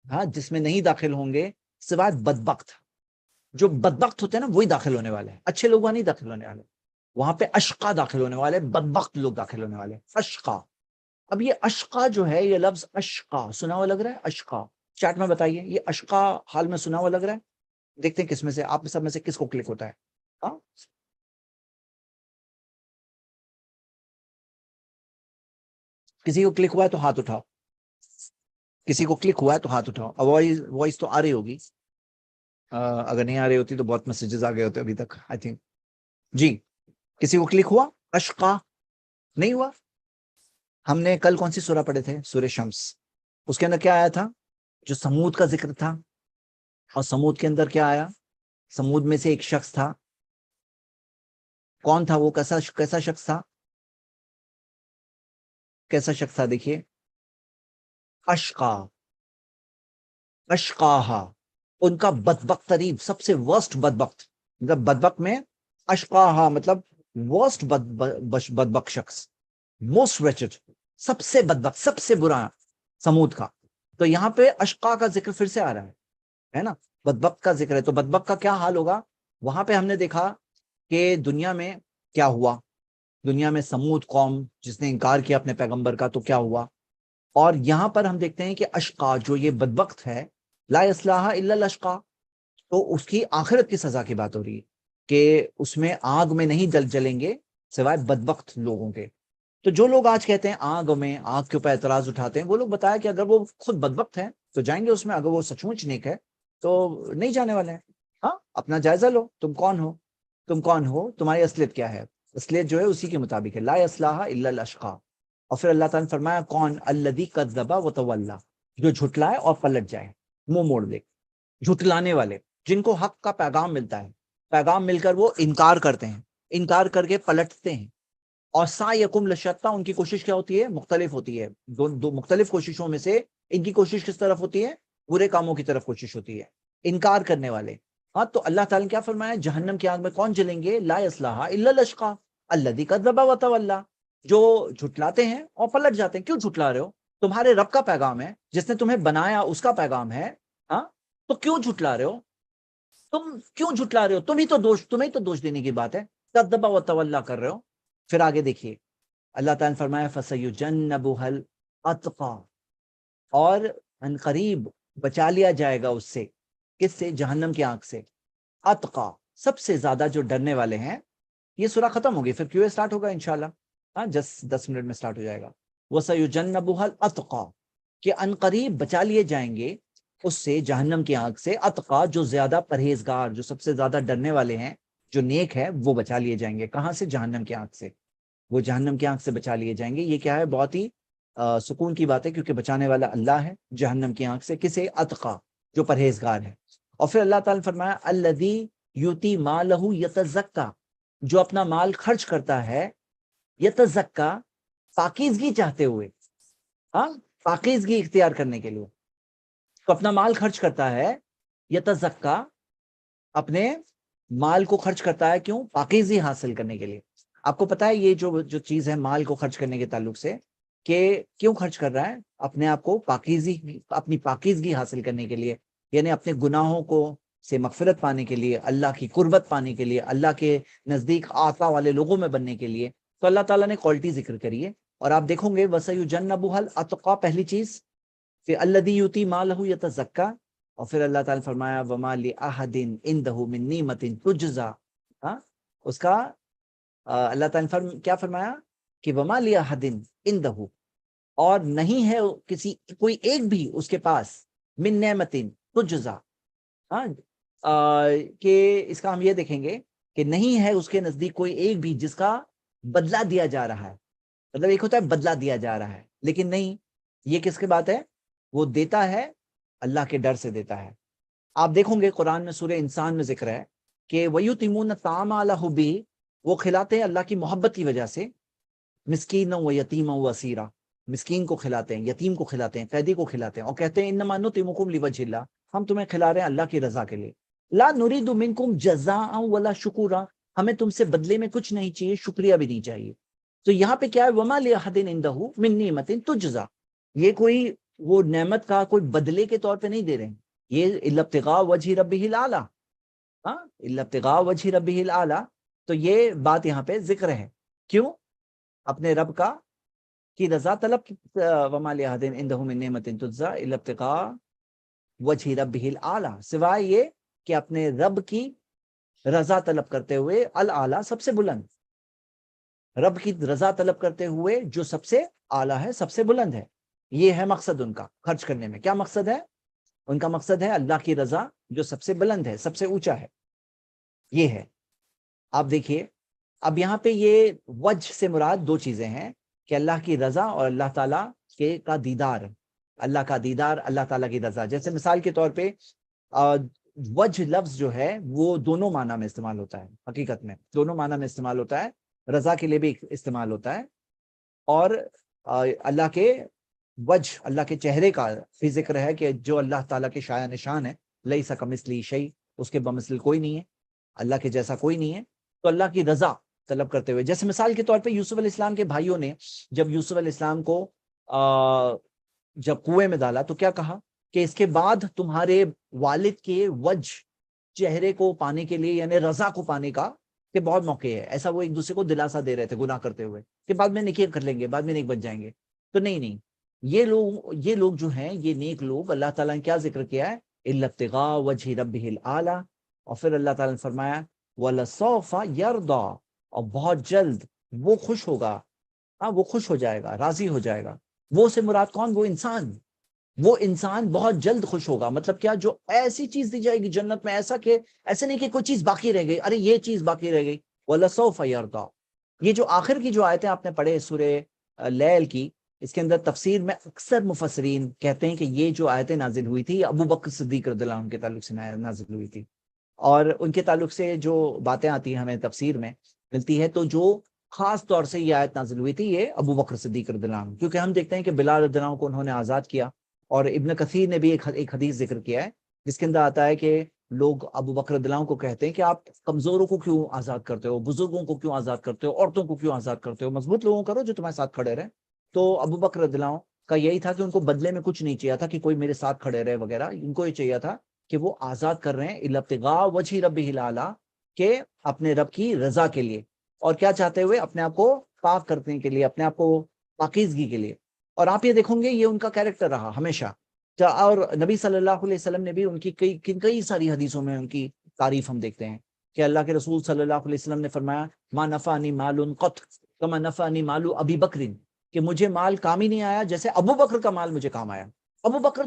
ہاں، جس میں نہیں داخل ہوں گے سوائے بدبخت. جو بدبخت ہوتے ہیں نا وہی داخل ہونے والے ہیں، اچھے لوگ وہاں نہیں داخل ہونے والے، وہاں پہ اشقا داخل ہونے والے، بدبخت لوگ داخل ہونے والے، اشقا. اب یہ اشقا جو ہے، یہ لفظ اشقا سنا ہوا لگ رہا ہے؟ اشقا چیٹ میں بتائیے، یہ اشقا حال میں سنا ہوا لگ رہا ہے؟ دیکھتے ہیں کس میں سے، آپ سب میں سے کس کو کلک ہوتا ہے. ہاں، کسی کو کلک ہوا ہے تو ہاتھ اٹھاؤ، کسی کو کلک ہوا ہے تو ہاتھ اٹھاؤ. وائس تو آ رہی ہوگی، اگر نہیں آ رہی ہوتی تو بہت میسجز آ گئے ہوتے ابھی تک آئی تھنک. جی، کسی کو کلک ہوا؟ اشقا نہیں ہوا؟ ہم نے کل کون سی سورہ پڑھے تھے؟ سورہ شمس. اس کے اندر کیا آیا تھا؟ جو سمود کا ذکر تھا. اور سمود کے اندر کیا آیا؟ سمود میں سے ایک شخص تھا. کون تھا وہ؟ کیسا شخص تھا؟ کیسا شخص تھا؟ دیکھیے، اشقا، اشقاہا، ان کا بدبخت ترین، سب سے ورسٹ بدبخت، مطلب بدبخت میں اشقاہا مطلب ورسٹ بدبخت شخص، موسٹ ریچڈ، سب سے بدبخت، سب سے برا، سمود کا. تو یہاں پہ اشقا کا ذکر پھر سے آ رہا ہے نا، بدبخت کا ذکر ہے. تو بدبخت کا کیا حال ہوگا؟ وہاں پہ ہم نے دیکھا کہ دنیا میں کیا ہوا، دنیا میں سمود قوم جس نے انکار کیا اپنے پیغمبر کا، تو کیا ہوا. اور یہاں پر ہم دیکھتے ہیں کہ اشقا جو یہ بدبخت ہے، لا یصلاح الا الاشقا، تو اس کی آخرت کی سزا کی بات ہو رہی ہے کہ اس میں آگ میں نہیں جلیں گے سوائے بدبخت لوگوں کے. تو جو لوگ آج کہتے ہیں آگ میں، آگ کے اوپر اعتراض اٹھاتے ہیں، وہ لوگ بتایا کہ اگر وہ خود بدبخت ہیں تو جائیں گے اس میں، اگر وہ سچ مچ نیک ہے تو نہیں جانے والے ہیں. ہاں، اپنا جائزہ لو، تم کون ہو، تم کون ہو، تمہاری اصلیت کیا ہے. اصلیت جو ہے اسی کے مطابق ہے، لا یصلاح الا الاشقا. اور پھر اللہ تعالیٰ نے فرمایا کون؟ الذی کذب وتولی، جو جھٹلائے اور پلٹ جائے، منہ موڑ دے. جھٹلانے والے جن کو حق کا پیغام ملتا ہے، پیغام مل کر وہ انکار کرتے ہیں، انکار کر کے پلٹتے ہیں. اور سعیکم لشتیٰ، ان کی کوشش کیا ہوتی ہے؟ مختلف ہوتی ہے. دو مختلف کوششوں میں سے ان کی کوشش کس طرف ہوتی ہے؟ برے کاموں کی طرف کوشش ہوتی ہے، انکار کرنے والے. ہاں، تو اللہ تعالیٰ نے کیا فرمایا؟ جہنم کی آگ میں کون جلیں گے؟ لا یصلاح الا الاشقا الذی کذب وتولی، جو جھٹلاتے ہیں اور پلٹ جاتے ہیں. کیوں جھٹلا رہے ہو؟ تمہارے رب کا پیغام ہے، جس نے تمہیں بنایا اس کا پیغام ہے. ہاں، تو کیوں جھٹلا رہے ہو؟ تم کیوں جھٹلا رہے ہو؟ تمہیں تو دوش دینے کی بات ہے، کذب وتولی کر رہے ہو. پھر آگے دیکھیے، اللہ تعالیٰ نے فرمایا فَسَيُجَنَّبُهَا الْأَتْقَى، اور ان قریب بچا لیا جائے گا اس سے. کس سے؟ جہنم کی آنکھ سے. اتقا، سب سے زیادہ جو ڈرنے والے ہیں. یہ سورہ ختم ہوگی، پھر کیوں سٹارٹ ہوگا انشاءاللہ. ہاں، 10 منٹ میں سٹارٹ ہو جائے گا. وَسَيُجَنَّبُهَا الْأَتْقَى، کہ ان قریب بچا لیے جائیں گے اس سے، جہنم کی آنکھ سے. اتقا، جو زیادہ پرہیزگار، جو سب سے زیادہ ڈرنے والے ہیں، جو نیک ہے، وہ بچا لیے جائیں گے. کہاں سے؟ جہنم کی آنکھ سے. وہ جہنم کی آنکھ سے بچا لیے جائیں گے. یہ کیا ہے؟ بہت ہی سکون کی بات ہے، کیونکہ بچانے والا اللہ ہے جہنم کی آنکھ سے. کسے؟ اتقا، جو پرہیزگار ہے. اور پھر اللہ تعالیٰ نے فرمایا الذی یؤتی مالہ یتزکا، جو اپنا مال خرچ کرتا ہے، یتزکا، پاکیزگی چاہتے ہوئے. ہاں، پاکیزگی اختیار کرنے کے لیے تو اپنا مال خرچ کرتا ہے. یتزکا، اپنے مال کو خرچ کرتا ہے. کیوں؟ پاکیزگی حاصل کرنے کے لیے. آپ کو پتا ہے یہ جو چیز ہے مال کو خرچ کرنے کے تعلق سے، کہ کیوں خرچ کر رہا ہے؟ اپنے آپ کو اپنی پاکیزگی حاصل کرنے کے لیے، یعنی اپنے گناہوں کو سے مغفرت پانے کے لیے، اللہ کی قربت پانے کے لیے، اللہ کے نزدیک آقا والے لوگوں میں بننے کے لیے. تو اللہ تعالیٰ نے کوالٹی ذکر کری ہے. اور آپ دیکھو گے وَسَيُجَنَّبُهَا الْأَتْقَى، پہلی چیز. پھر الذی یؤتی مالہ یتزکا، اور پھر اللہ تعالیٰ نے فرمایا وَمَا لِأَحَدٍ عِندَهُ مِن نِعْمَةٍ تُجْزَى. ہاں، اس کا اللہ تعالیٰ نے کیا فرمایا کہ وَمَا لِأَحَدٍ عِندَهُ، اور نہیں ہے کوئی ایک بھی اس کے پاس، من نعمتٍ تجزا. ہاں، کہ اس کا ہم یہ دیکھیں گے کہ نہیں ہے اس کے نزدیک کوئی ایک بھی جس کا بدلہ دیا جا رہا ہے. مطلب ایک ہوتا ہے بدلہ دیا جا رہا ہے، لیکن نہیں، یہ کس کی بات ہے؟ وہ دیتا ہے اللہ کے ڈر سے دیتا ہے. آپ دیکھیں گے قرآن میں سورہ انسان میں ذکر ہے کہ وَيُطِعِمُونَ الطَّعَامَ عَلَىٰ حُبِّهِ، وہ کھلاتے ہیں اللہ کی محبت کی وجہ سے. مسکینا و یتیما و اسیرا، مسکین کو کھلاتے ہیں، یتیم کو کھلاتے ہیں، قیدی کو کھلاتے ہیں، اور کہتے ہیں انما نطعمکم لوجہ اللہ، ہم تمہیں کھلا رہے ہیں اللہ کی رضا کے لیے. لا نرید منکم جزاء ولا شکورا، ہمیں تم سے بدلے میں کچھ نہیں چاہیے، شکریہ بھی نہیں چاہیے. تو یہاں پہ کیا ہے؟ وما لأحد عنده من نعمت تجزا، یہ کوئی وہ نعمت کا کوئی بدلے کے طور پہ نہیں دے رہے ہیں. یہ الا ابتغاء وجہ ربہ الاعلی. ہاں، الا ابتغاء وجہ ربہ الاعلی. تو یہ بات یہاں پہ ذکر ہے. کیوں؟ اپنے رب کا کی رضا طلب. وما لأحد عنده من نعمت تجزا الا ابتغاء وجہ ربہ الاعلی، سوائے یہ کہ اپنے رب کی رضا طلب کرتے ہوئے. الاعلی، سب سے بلند. رب کی رضا طلب کرتے ہوئے جو سب سے اعلیٰ ہے، سب سے بلند ہے. یہ ہے مقصد ان کا خرچ کرنے میں. کیا مقصد ہے ان کا؟ مقصد ہے اللہ کی رضا جو سب سے بلند ہے، سب سے اونچا ہے. یہ ہے. آپ دیکھیے اب یہاں پہ یہ وجہ سے مراد دو چیزیں ہیں، کہ اللہ کی رضا اور اللہ تعالیٰ کے کا دیدار. اللہ کا دیدار، اللہ تعالیٰ کی رضا. جیسے مثال کے طور پہ وجہ لفظ جو ہے وہ دونوں معنی میں استعمال ہوتا ہے. حقیقت میں دونوں معنی میں استعمال ہوتا ہے. رضا کے لیے بھی استعمال ہوتا ہے، اور اللہ کے وجہ، اللہ کے چہرے کا بھی ذکر ہے کہ جو اللہ تعالیٰ کے شایع نشان ہے. لیس کمثلہ شیء، اس کے بمثل کوئی نہیں ہے، اللہ کے جیسا کوئی نہیں ہے. تو اللہ کی رضا طلب کرتے ہوئے، جیسے مثال کے طور پہ یوسف علیہ السلام کے بھائیوں نے جب یوسف علیہ السلام کو جب کنویں میں ڈالا تو کیا کہا کہ اس کے بعد تمہارے والد کے وجہ چہرے کو پانے کے لیے یعنی رضا کو پانے کا کہ بہت موقع ہے. ایسا وہ ایک دوسرے کو دلاسا دے رہے تھے گناہ کرتے ہوئے کہ بعد میں نیکی کر لیں گے, بعد میں نیک بن جائیں گے. تو نہیں, یہ لوگ جو ہیں, یہ نیک لوگ, اللہ تعالیٰ نے کیا ذکر کیا ہے, الا ابتغاء وجہ ربہ الاعلی, اور پھر اللہ تعالیٰ نے فرمایا وَلَسَوْفَ يَرْضَى, اور بہت جلد وہ خوش ہوگا, وہ خوش ہو جائے گا, راضی ہو جائے گا. وہ سے مراد کون؟ وہ انسان بہت جلد خوش ہوگا. مطلب کیا؟ جو ایسی چیز دی جائے گی جنت میں, ایسے نہیں کہ کوئی چیز باقی رہ گئی, ارے یہ چیز باقی رہ گئی. وَلَسَوْفَ يَرْضَى, یہ جو آخر کی جو آیتیں آپ نے پڑھے سورہ لیل کی, اس کے اندر تفسیر میں اکثر مفسرین کہتے ہیں کہ یہ جو آیتیں نازل ہوئی تھی ابو بکر صدیق رضی اللہ عنہ کے تعلق سے نازل ہوئی تھی, اور ان کے تعلق سے جو باتیں آتی ہیں ہمیں تفسیر میں ملتی ہے, تو جو خاص طور سے یہ آیت نازل ہوئی تھی یہ ابو بکر صدیق رضی اللہ عنہ, کیونکہ ہم دیکھتے ہیں کہ بلال رضی اللہ عنہ کو انہوں نے آزاد کیا, اور ابن کثیر نے بھی ایک حدیث ذکر کیا ہے جس کے اندر آتا ہے کہ لوگ ابو بکر رضی اللہ عنہ کو کہتے ہیں کہ آپ کمزوروں کو کیوں آزاد کرتے ہو, بزرگوں کو کیوں آزاد کرتے ہو, عورتوں کو کیوں آزاد کرتے ہو, مضبوط لوگوں کرو جو تمہارے ساتھ کھڑے رہے. تو ابو بکر رضی اللہ عنہ کا یہی تھا کہ ان کو بدلے میں کچھ نہیں چاہیے تھا کہ کوئی میرے ساتھ کھڑے رہے وغیرہ, ان کو یہ چاہیے تھا کہ وہ آزاد کر رہے ہیں الا ابتغاء وجہ ربہ الاعلی, کہ اپنے رب کی رضا کے لیے, اور کیا چاہتے ہوئے, اپنے آپ کو پاک کرنے کے لیے, اپنے آپ کو پاکیزگی کے لیے. اور آپ یہ دیکھیں گے یہ ان کا کیریکٹر رہا ہمیشہ. اور نبی صلی اللہ علیہ وسلم نے بھی ان کی کئی ساری حدیثوں میں ان کی تعریف ہم دیکھتے ہیں کہ اللہ کے رسول صلی اللہ علیہ وسلم نے فرمایا ما نفعنی مال قط کما نفعنی مال ابی بکر, کہ مجھے مال کام ہی نہیں آیا جیسے ابو بکر کا مال مجھے کام آیا. ابو بکر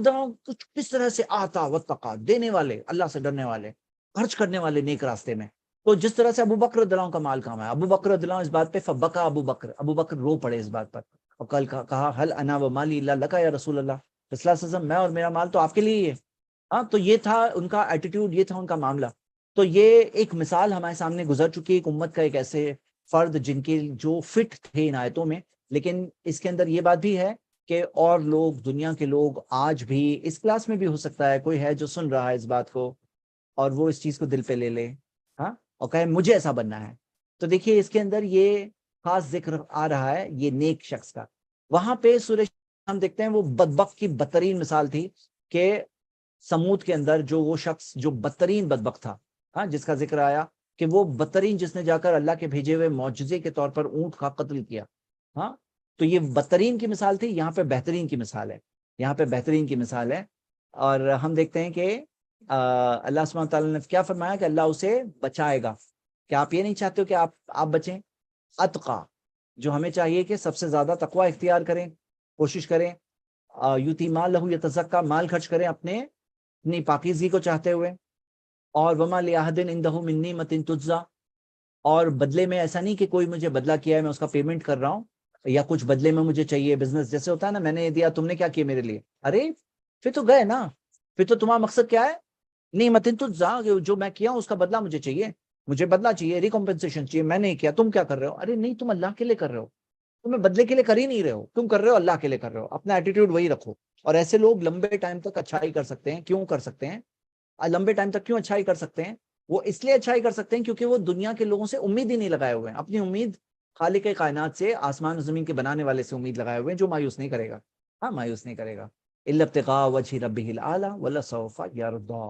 کچھ کس طرح سے آتا وتقا, دینے والے, اللہ سے ڈرنے والے, خرچ کرنے والے نیک راستے میں, تو جس طرح سے ابو بکر رضی اللہ عنہ کا مال کام آیا, ابو بکر رضی اللہ عنہ اس بات پہ فبکا ابو بکر رو پڑے اس بات پر, اور کل کہا حل انا و مالی الا لک یا رسول اللہ, صلی اللہ علیہ وسلم, میں اور میرا مال تو آپ کے لیے ہی ہے. ہاں, تو یہ تھا ان کا ایٹیٹیوڈ, یہ تھا ان کا معاملہ. تو یہ ایک مثال ہمارے سامنے گزر چکی ہے, ایک امت کا ایک ایسے فرد جن کے جو فٹ تھے ان آیتوں میں. لیکن اس کے اندر یہ بات بھی ہے کہ اور لوگ, دنیا کے لوگ آج بھی, اس کلاس میں بھی ہو سکتا ہے کوئی ہے جو سن رہا ہے اس بات کو اور وہ اس چیز کو دل پہ لے لے, ہاں, اور کہے مجھے ایسا بننا ہے. تو دیکھیے اس کے اندر یہ خاص ذکر آ رہا ہے یہ نیک شخص کا. وہاں پہ سورہ ہم دیکھتے ہیں وہ بدبخت کی بدترین مثال تھی کہ سمود کے اندر جو وہ شخص جو بدترین بدبخت تھا, ہاں, جس کا ذکر آیا کہ وہ بدترین, جس نے جا کر اللہ کے بھیجے ہوئے معجزے کے طور پر اونٹ کا قتل کیا. ہاں, تو یہ بدترین کی مثال تھی, یہاں پہ بہترین کی مثال ہے, یہاں پہ بہترین کی مثال ہے. اور ہم دیکھتے ہیں کہ اللہ سبحانہ تعالیٰ نے کیا فرمایا کہ اللہ اسے بچائے گا. کیا آپ یہ نہیں چاہتے ہو کہ آپ بچیں؟ اتقا, جو ہمیں چاہیے کہ سب سے زیادہ تقوی اختیار کریں, کوشش کریں, یوتی مال لہو یتزکا, مال خرچ کریں اپنی پاکیزگی کو چاہتے ہوئے. اور وما لأحد عنده من نعمت تجزا, اور بدلے میں ایسا نہیں کہ کوئی مجھے بدلہ کیا ہے میں اس کا پیمنٹ کر رہا ہوں, یا کچھ بدلے میں مجھے چاہیے. بزنس جیسے ہوتا ہے نا, میں نے دیا, تم نے کیا کیا میرے لیے, ارے پھر تو گئے نا, پھر تو تمہارا مقصد کیا ہے, نعمت تجزا, جو میں کیا ہوں اس کا بدلہ مجھے چاہیے, مجھے بدلہ چاہیے, ریکمپنسیشن چاہیے. میں نے کیا, تم کیا کر رہے ہو, ارے نہیں, تم اللہ کے لیے کر رہے ہو, تمہیں بدلے کے لیے کر ہی نہیں رہے ہو, تم کر رہے ہو اللہ کے لیے کر رہے ہو. اپنا ایٹیٹیوڈ وہی رکھو. اور ایسے لوگ لمبے ٹائم تک اچھائی کر سکتے ہیں. کیوں کر سکتے ہیں لمبے ٹائم تک کیوں اچھائی کر سکتے ہیں؟ وہ اس لیے اچھائی کر سکتے ہیں کیونکہ وہ دنیا کے لوگوں سے امید ہی نہیں لگائے ہوئے ہیں. اپنی امید خالق کائنات سے, آسمان و زمین کے بنانے والے سے امید لگائے ہوئے ہیں, جو مایوس نہیں کرے گا. ہاں, مایوس نہیں کرے گا. الا ابتغاء وجہ ربہ الاعلی ولسوف یرضی,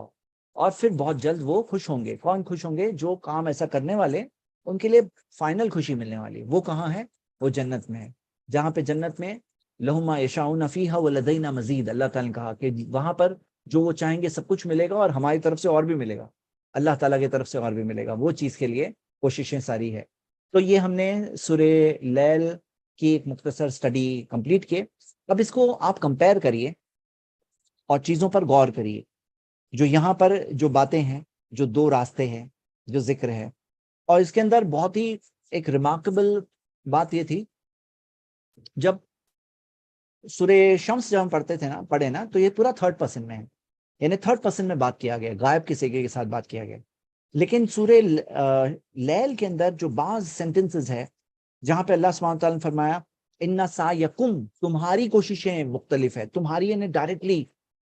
اور پھر بہت جلد وہ خوش ہوں گے. کون خوش ہوں گے؟ جو کام ایسا کرنے والے, ان کے لیے فائنل خوشی ملنے والی. وہ کہاں ہے؟ وہ جنت میں ہے, جہاں پہ جنت میں لہم ما یشاؤون فیہا ولدینا مزید, اللہ تعالیٰ نے کہا کہ وہاں پر جو وہ چاہیں گے سب کچھ ملے گا, اور ہماری طرف سے اور بھی ملے گا, اللہ تعالیٰ کی طرف سے اور بھی ملے گا. وہ چیز کے لیے کوششیں ساری ہے. تو یہ ہم نے سورہ لیل کی ایک مختصر سٹڈی کمپلیٹ کی. اب اس کو آپ کمپیئر کریے اور چیزوں پر غور کریے. جو یہاں پر جو باتیں ہیں, جو دو راستے ہیں, جو ذکر ہے, اور اس کے اندر بہت ہی ایک ریمارکیبل بات یہ تھی, جب سورہ شمس جب ہم پڑھے نا, تو یہ پورا تھرڈ پرسن میں ہے, یعنی تھرڈ پرسن میں بات کیا گیا, غائب کے سیگے کے ساتھ بات کیا گیا. لیکن سورہ لیل کے اندر جو بعض سینٹنسز ہے جہاں پہ اللہ سبحانہ تعالیٰ نے فرمایا ان سعیکم, تمہاری کوششیں مختلف ہے. تمہاری یعنی ڈائریکٹلی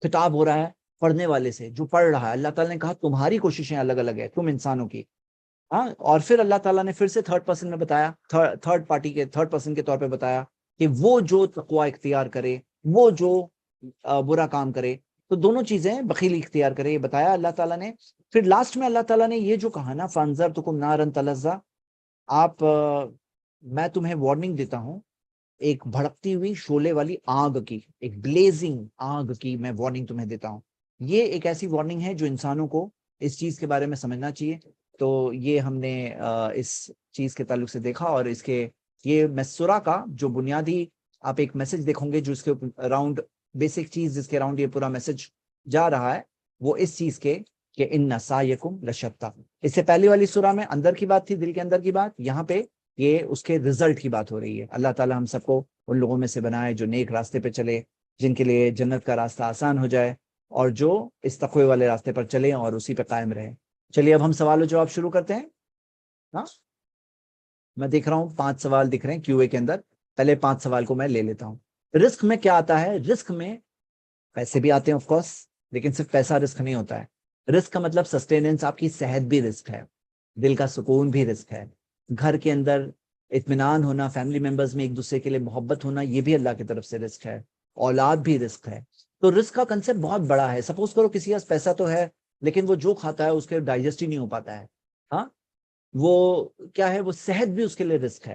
خطاب ہو رہا ہے پڑھنے والے سے, جو پڑھ رہا ہے. اللہ تعالیٰ نے کہا تمہاری کوششیں الگ الگ ہے, تم انسانوں کی. ہاں, اور پھر اللہ تعالیٰ نے پھر سے تھرڈ پرسن میں بتایا, تھرڈ پرسن کے طور پہ بتایا کہ وہ جو تقوی اختیار کرے, وہ جو برا کام کرے. تو دونوں چیزیں بخیلی اختیار کرے, یہ بتایا اللہ تعالیٰ نے. پھر لاسٹ میں اللہ تعالیٰ نے یہ جو کہا نا, فَأَنذَرْتُكُمْ نَارًا تَلَظَّىٰ, آپ میں تمہیں وارننگ دیتا ہوں ایک بھڑکتی ہوئی شعلے والی آگ کی, ایک بلیزنگ آگ کی میں وارننگ تمہیں دیتا ہوں. یہ ایک ایسی وارننگ ہے جو انسانوں کو اس چیز کے بارے میں سمجھنا چاہیے. تو یہ ہم نے اس چیز کے تعلق سے دیکھا, اور اس کے یہ سورہ کا جو بنیادی آپ ایک میسج دیکھیں گے جو اس کے اراؤنڈ بیسک چیز جس کے اراؤنڈ یہ پورا میسج جا رہا ہے, وہ اس چیز کے کہ ان سعیکم لشتیٰ. اس سے پہلی والی سورہ میں اندر کی بات تھی, دل کے اندر کی بات. یہاں پہ یہ اس کے رزلٹ کی بات ہو رہی ہے. اللہ تعالی ہم سب کو ان لوگوں میں سے بنائے جو نیک راستے پہ چلے, جن کے لیے جنت کا راستہ آسان ہو جائے, اور جو اس تقوی والے راستے پر چلے اور اسی پہ قائم رہے. چلیے اب ہم سوال و جواب شروع کرتے ہیں. ہاں, میں دیکھ رہا ہوں 5 سوال دکھ رہے ہیں کیو اے کے اندر. پہلے 5 سوال کو میں لے لیتا ہوں. رزق میں کیا آتا ہے؟ رزق میں پیسے بھی آتے ہیں آف کورس, لیکن صرف پیسہ رزق نہیں ہوتا ہے. رزق کا مطلب سسٹیننس, آپ کی صحت بھی رزق ہے, دل کا سکون بھی رزق ہے, گھر کے اندر اطمینان ہونا, فیملی ممبرز میں ایک دوسرے کے لیے محبت ہونا, یہ بھی اللہ کی طرف سے رزق ہے. اولاد بھی رزق ہے. تو رزق کا کنسپٹ بہت بڑا ہے. سپوز کرو کسی کے پاس پیسہ تو ہے, لیکن وہ جو کھاتا ہے اس کے ڈائجسٹ ہی نہیں ہو پاتا ہے. ہاں, وہ کیا ہے, وہ صحت بھی اس کے لیے رزق ہے,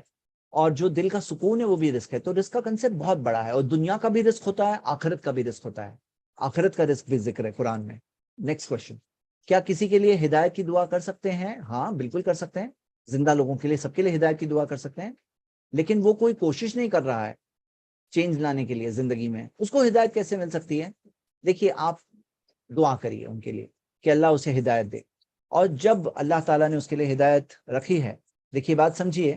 اور جو دل کا سکون ہے وہ بھی رزق ہے. تو رزق کا کنسپٹ بہت بڑا ہے, اور دنیا کا بھی رزق ہوتا ہے, آخرت کا بھی رزق ہوتا ہے. آخرت کا رزق بھی ذکر ہے قرآن میں. نیکسٹ کوشچن, کیا کسی کے لیے ہدایت کی دعا کر سکتے ہیں؟ ہاں بالکل کر سکتے ہیں. زندہ لوگوں کے لیے, سب کے لیے ہدایت کی دعا کر سکتے ہیں. لیکن وہ کوئی کوشش نہیں کر رہا ہے چینج لانے کے لیے زندگی میں, اس کو ہدایت کیسے مل سکتی ہے؟ دیکھیے, آپ دعا کریے ان کے لیے کہ اللہ اسے ہدایت دے. اور جب اللہ تعالیٰ نے اس کے لیے ہدایت رکھی ہے, دیکھیے بات سمجھیے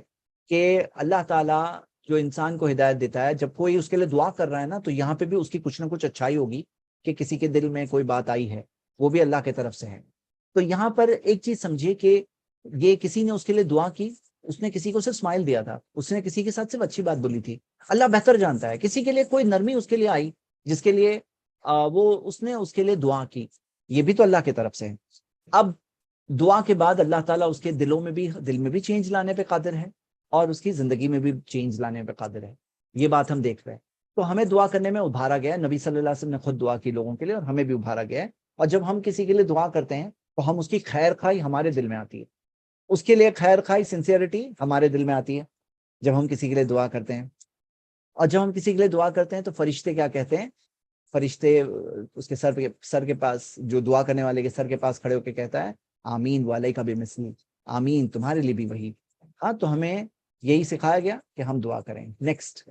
کہ اللہ تعالیٰ جو انسان کو ہدایت دیتا ہے, جب کوئی اس کے لیے دعا کر رہا ہے نا, تو یہاں پہ بھی اس کی کچھ نہ کچھ اچھائی ہوگی کہ کسی کے دل میں کوئی بات آئی ہے, وہ بھی اللہ کی طرف سے ہے. تو یہاں پر ایک چیز سمجھیے کہ یہ کسی نے اس کے لیے دعا کی, اس نے کسی کو صرف اسمائل دیا تھا, اس نے کسی کے ساتھ صرف اچھی بات بولی تھی. اللہ بہتر جانتا ہے, کسی کے لیے کوئی نرمی اس کے لیے آئی جس کے لیے وہ اس نے اس کے لیے دعا کی, یہ بھی تو اللہ کی طرف سے ہے. اب دعا کے بعد اللہ تعالیٰ اس کے دل میں بھی چینج لانے پہ قادر ہے, اور اس کی زندگی میں بھی چینج لانے پہ قادر ہے. یہ بات ہم دیکھ رہے ہیں. تو ہمیں دعا کرنے میں ابھارا گیا, نبی صلی اللہ علیہ وسلم نے خود دعا کی لوگوں کے لیے, اور ہمیں بھی ابھارا گیا ہے. اور جب ہم کسی کے لیے دعا کرتے ہیں تو ہم اس کی خیر خواہی ہمارے دل میں آتی ہے, اس کے لیے خیر خواہی سنسیئرٹی ہمارے دل میں آتی ہے جب ہم کسی کے لیے دعا کرتے ہیں. اور جب ہم کسی کے لیے دعا کرتے ہیں تو فرشتے کیا کہتے ہیں؟ فرشتے اس کے سر کے پاس, جو دعا کرنے والے کے سر کے پاس کھڑے ہو کے کہتا ہے آمین والے کا بے مثلی, آمین تمہارے لیے بھی وہی. ہاں, تو ہمیں یہی سکھایا گیا کہ ہم دعا کریں. نیکسٹ,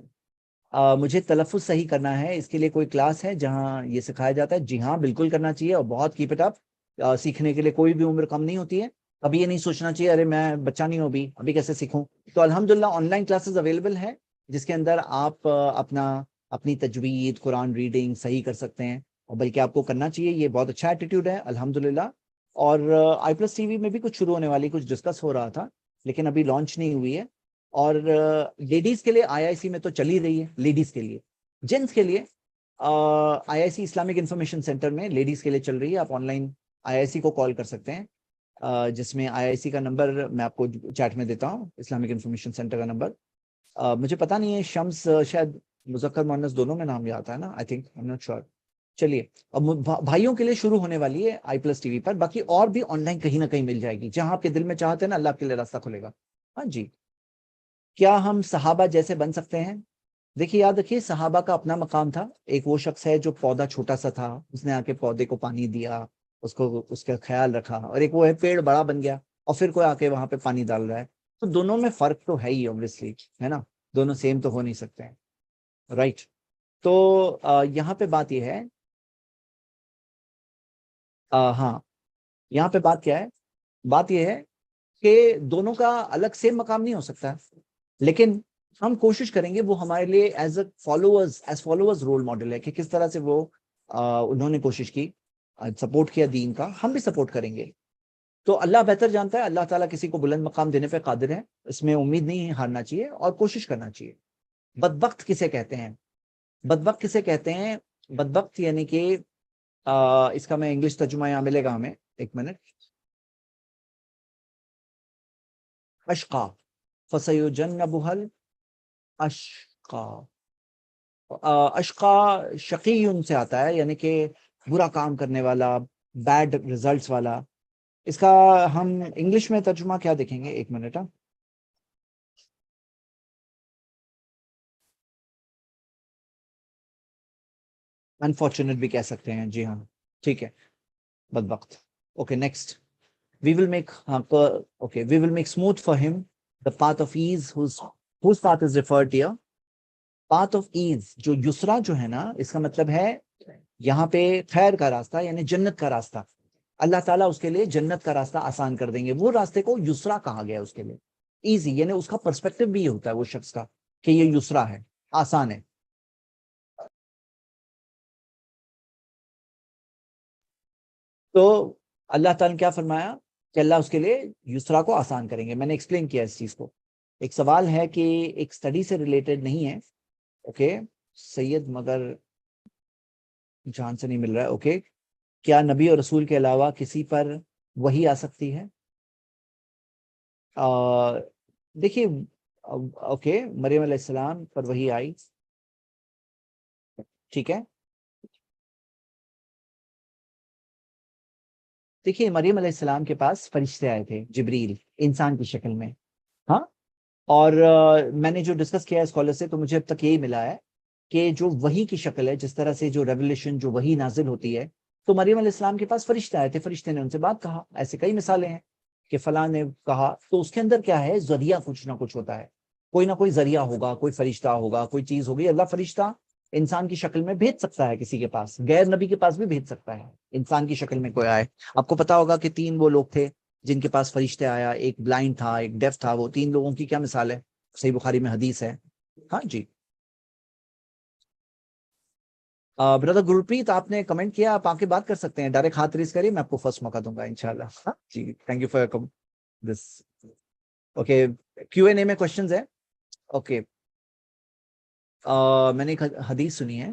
مجھے تلفظ صحیح کرنا ہے, اس کے لیے کوئی کلاس ہے جہاں یہ سکھایا جاتا ہے؟ جی ہاں بالکل کرنا چاہیے, اور بہت کیپ اٹ اپ. سیکھنے کے لیے کوئی بھی عمر کم نہیں ہوتی ہے. ابھی یہ نہیں سوچنا چاہیے ارے میں بچہ نہیں ہوں, ابھی کیسے سیکھوں. تو الحمدللہ آن لائن کلاسز اویلیبل ہے, جس کے اندر آپ اپنی تجوید, قرآن ریڈنگ صحیح کر سکتے ہیں, اور بلکہ آپ کو کرنا چاہیے. یہ بہت اچھا ایٹیٹیوڈ ہے الحمدللہ. اور آئی پلس ٹی وی میں بھی کچھ شروع ہونے والی, کچھ ڈسکس ہو رہا تھا, لیکن ابھی لانچ نہیں ہوئی ہے. اور لیڈیز کے لیے آئی آئی سی میں تو چلی رہی ہے, لیڈیز کے لیے. جینٹس کے لیے آئی آئی سی اسلامک انفارمیشن سینٹر میں لیڈیز کے لیے چل رہی ہے. آپ آن لائن آئی آئی سی کو کال کر سکتے ہیں, جس میں آئی آئی سی کا نمبر میں آپ کو چیٹ میں دیتا ہوں, اسلامک انفارمیشن سینٹر کا نمبر. مجھے پتا نہیں ہے, شمس شاید مذکر مؤنث دونوں میں نام یہ آتا ہے نا, I think, I am not sure. چلیے, اب بھائیوں کے لیے شروع ہونے والی ہے آئی پلس ٹی وی پر. باقی اور بھی آن لائن کہیں نہ کہیں مل جائے گی, جہاں آپ کے دل میں چاہتے ہیں نا, اللہ آپ کے لیے راستہ کھلے گا. ہاں جی. کیا ہم صحابہ جیسے بن سکتے ہیں؟ دیکھیے, یاد رکھیے صحابہ کا اپنا مقام تھا. ایک وہ شخص ہے جو پودا چھوٹا سا تھا, اس نے آ کے پودے کو پانی دیا, اس کا خیال رکھا. اور ایک وہ ہے پیڑ بڑا بن گیا, اور پھر کوئی آ کے وہاں پہ پانی ڈال رہا ہے. تو دونوں میں فرق تو ہے ہی obviously, ہے نا, دونوں سیم تو ہو نہیں سکتے ہیں, رائٹ. تو یہاں پہ بات یہ ہے, ہاں یہاں پہ بات کیا ہے؟ بات یہ ہے کہ دونوں کا الگ سیم مقام نہیں ہو سکتا, لیکن ہم کوشش کریں گے وہ ہمارے لیے ایز فالوورز رول ماڈل ہے, کہ کس طرح سے وہ انہوں نے کوشش کی, سپورٹ کیا دین کا, ہم بھی سپورٹ کریں گے. تو اللہ بہتر جانتا ہے, اللہ تعالیٰ کسی کو بلند مقام دینے پہ قادر ہے. اس میں امید نہیں ہارنا چاہیے اور کوشش کرنا چاہیے. بدبخت کسے کہتے ہیں؟ بدبخت کسے کہتے ہیں؟ بدبخت یعنی کہ اس کا میں انگلش ترجمہ یہاں ملے گا ہمیں, ایک منٹ. اشقا فسیجنبها الاشقا, اشقا شقی ان سے آتا ہے، یعنی کہ برا کام کرنے والا، بیڈ ریزلٹس والا. اس کا ہم انگلش میں ترجمہ کیا دیکھیں گے؟ ایک منٹ. انفارچونیٹ بھی کہہ سکتے ہیں، جی ہاں، ٹھیک ہے، بدبخت. Okay next. We will make okay, we will make smooth for him the path of ease, whose path is referred here. Path of ease جو یسرا جو ہے نا، اس کا مطلب ہے یہاں پہ خیر کا راستہ، یعنی جنت کا راستہ. اللہ تعالیٰ اس کے لیے جنت کا راستہ آسان کر دیں گے. وہ راستے کو یسرا کہا گیا اس کے لیے. ایزی یعنی اس کا پرسپیکٹو بھی یہ ہوتا ہے وہ شخص کا کہ یہ یسرا ہے، آسان ہے. تو اللہ تعالیٰ نے کیا فرمایا کہ اللہ اس کے لیے یسرا کو آسان کریں گے. میں نے ایکسپلین کیا اس چیز کو. ایک سوال ہے کہ ایک سٹڈی سے ریلیٹڈ نہیں ہے. اوکے سید مگر جان سے نہیں مل رہا ہے. اوکے کیا نبی اور رسول کے علاوہ کسی پر وحی آ سکتی ہے؟ دیکھیے اوکے مریم علیہ السلام پر وحی آئی، ٹھیک ہے. دیکھیے مریم علیہ السلام کے پاس فرشتے آئے تھے، جبریل انسان کی شکل میں. ہاں، اور میں نے جو ڈسکس کیا ہے اسکالر سے، تو مجھے اب تک یہی ملا ہے کہ جو وحی کی شکل ہے، جس طرح سے جو ریولیشن جو وحی نازل ہوتی ہے، تو مریم علیہ السلام کے پاس فرشتے آئے تھے، فرشتے نے ان سے بات کہا. ایسے کئی مثالیں ہیں کہ فلاں نے کہا، تو اس کے اندر کیا ہے، ذریعہ کچھ نہ کچھ ہوتا ہے. کوئی نہ کوئی ذریعہ ہوگا، کوئی فرشتہ ہوگا، کوئی چیز ہوگی. اللہ فرشتہ انسان کی شکل میں بھیج سکتا ہے کسی کے پاس، غیر نبی کے پاس بھی بھیج سکتا ہے انسان کی شکل میں کوئی آئے. آپ کو پتا ہوگا کہ 3 وہ لوگ تھے جن کے پاس فرشتے آیا، ایک بلائنڈ تھا، ایک ڈیف تھا. وہ 3 لوگوں کی کیا مثال ہے؟ صحیح بخاری میں حدیث ہے. ہاں جی. بردر گرپریت آپ نے کمنٹ کیا، آپ آ کے بات کر سکتے ہیں، ڈائریکٹ ہاتھ ریز کریے، میں آپ کو فرسٹ موقع دوں گا انشاءاللہ. ہاں جی، thank you for this. Okay Q N A میں کوشچنز ہیں. اوکے میں نے ایک حدیث سنی ہے.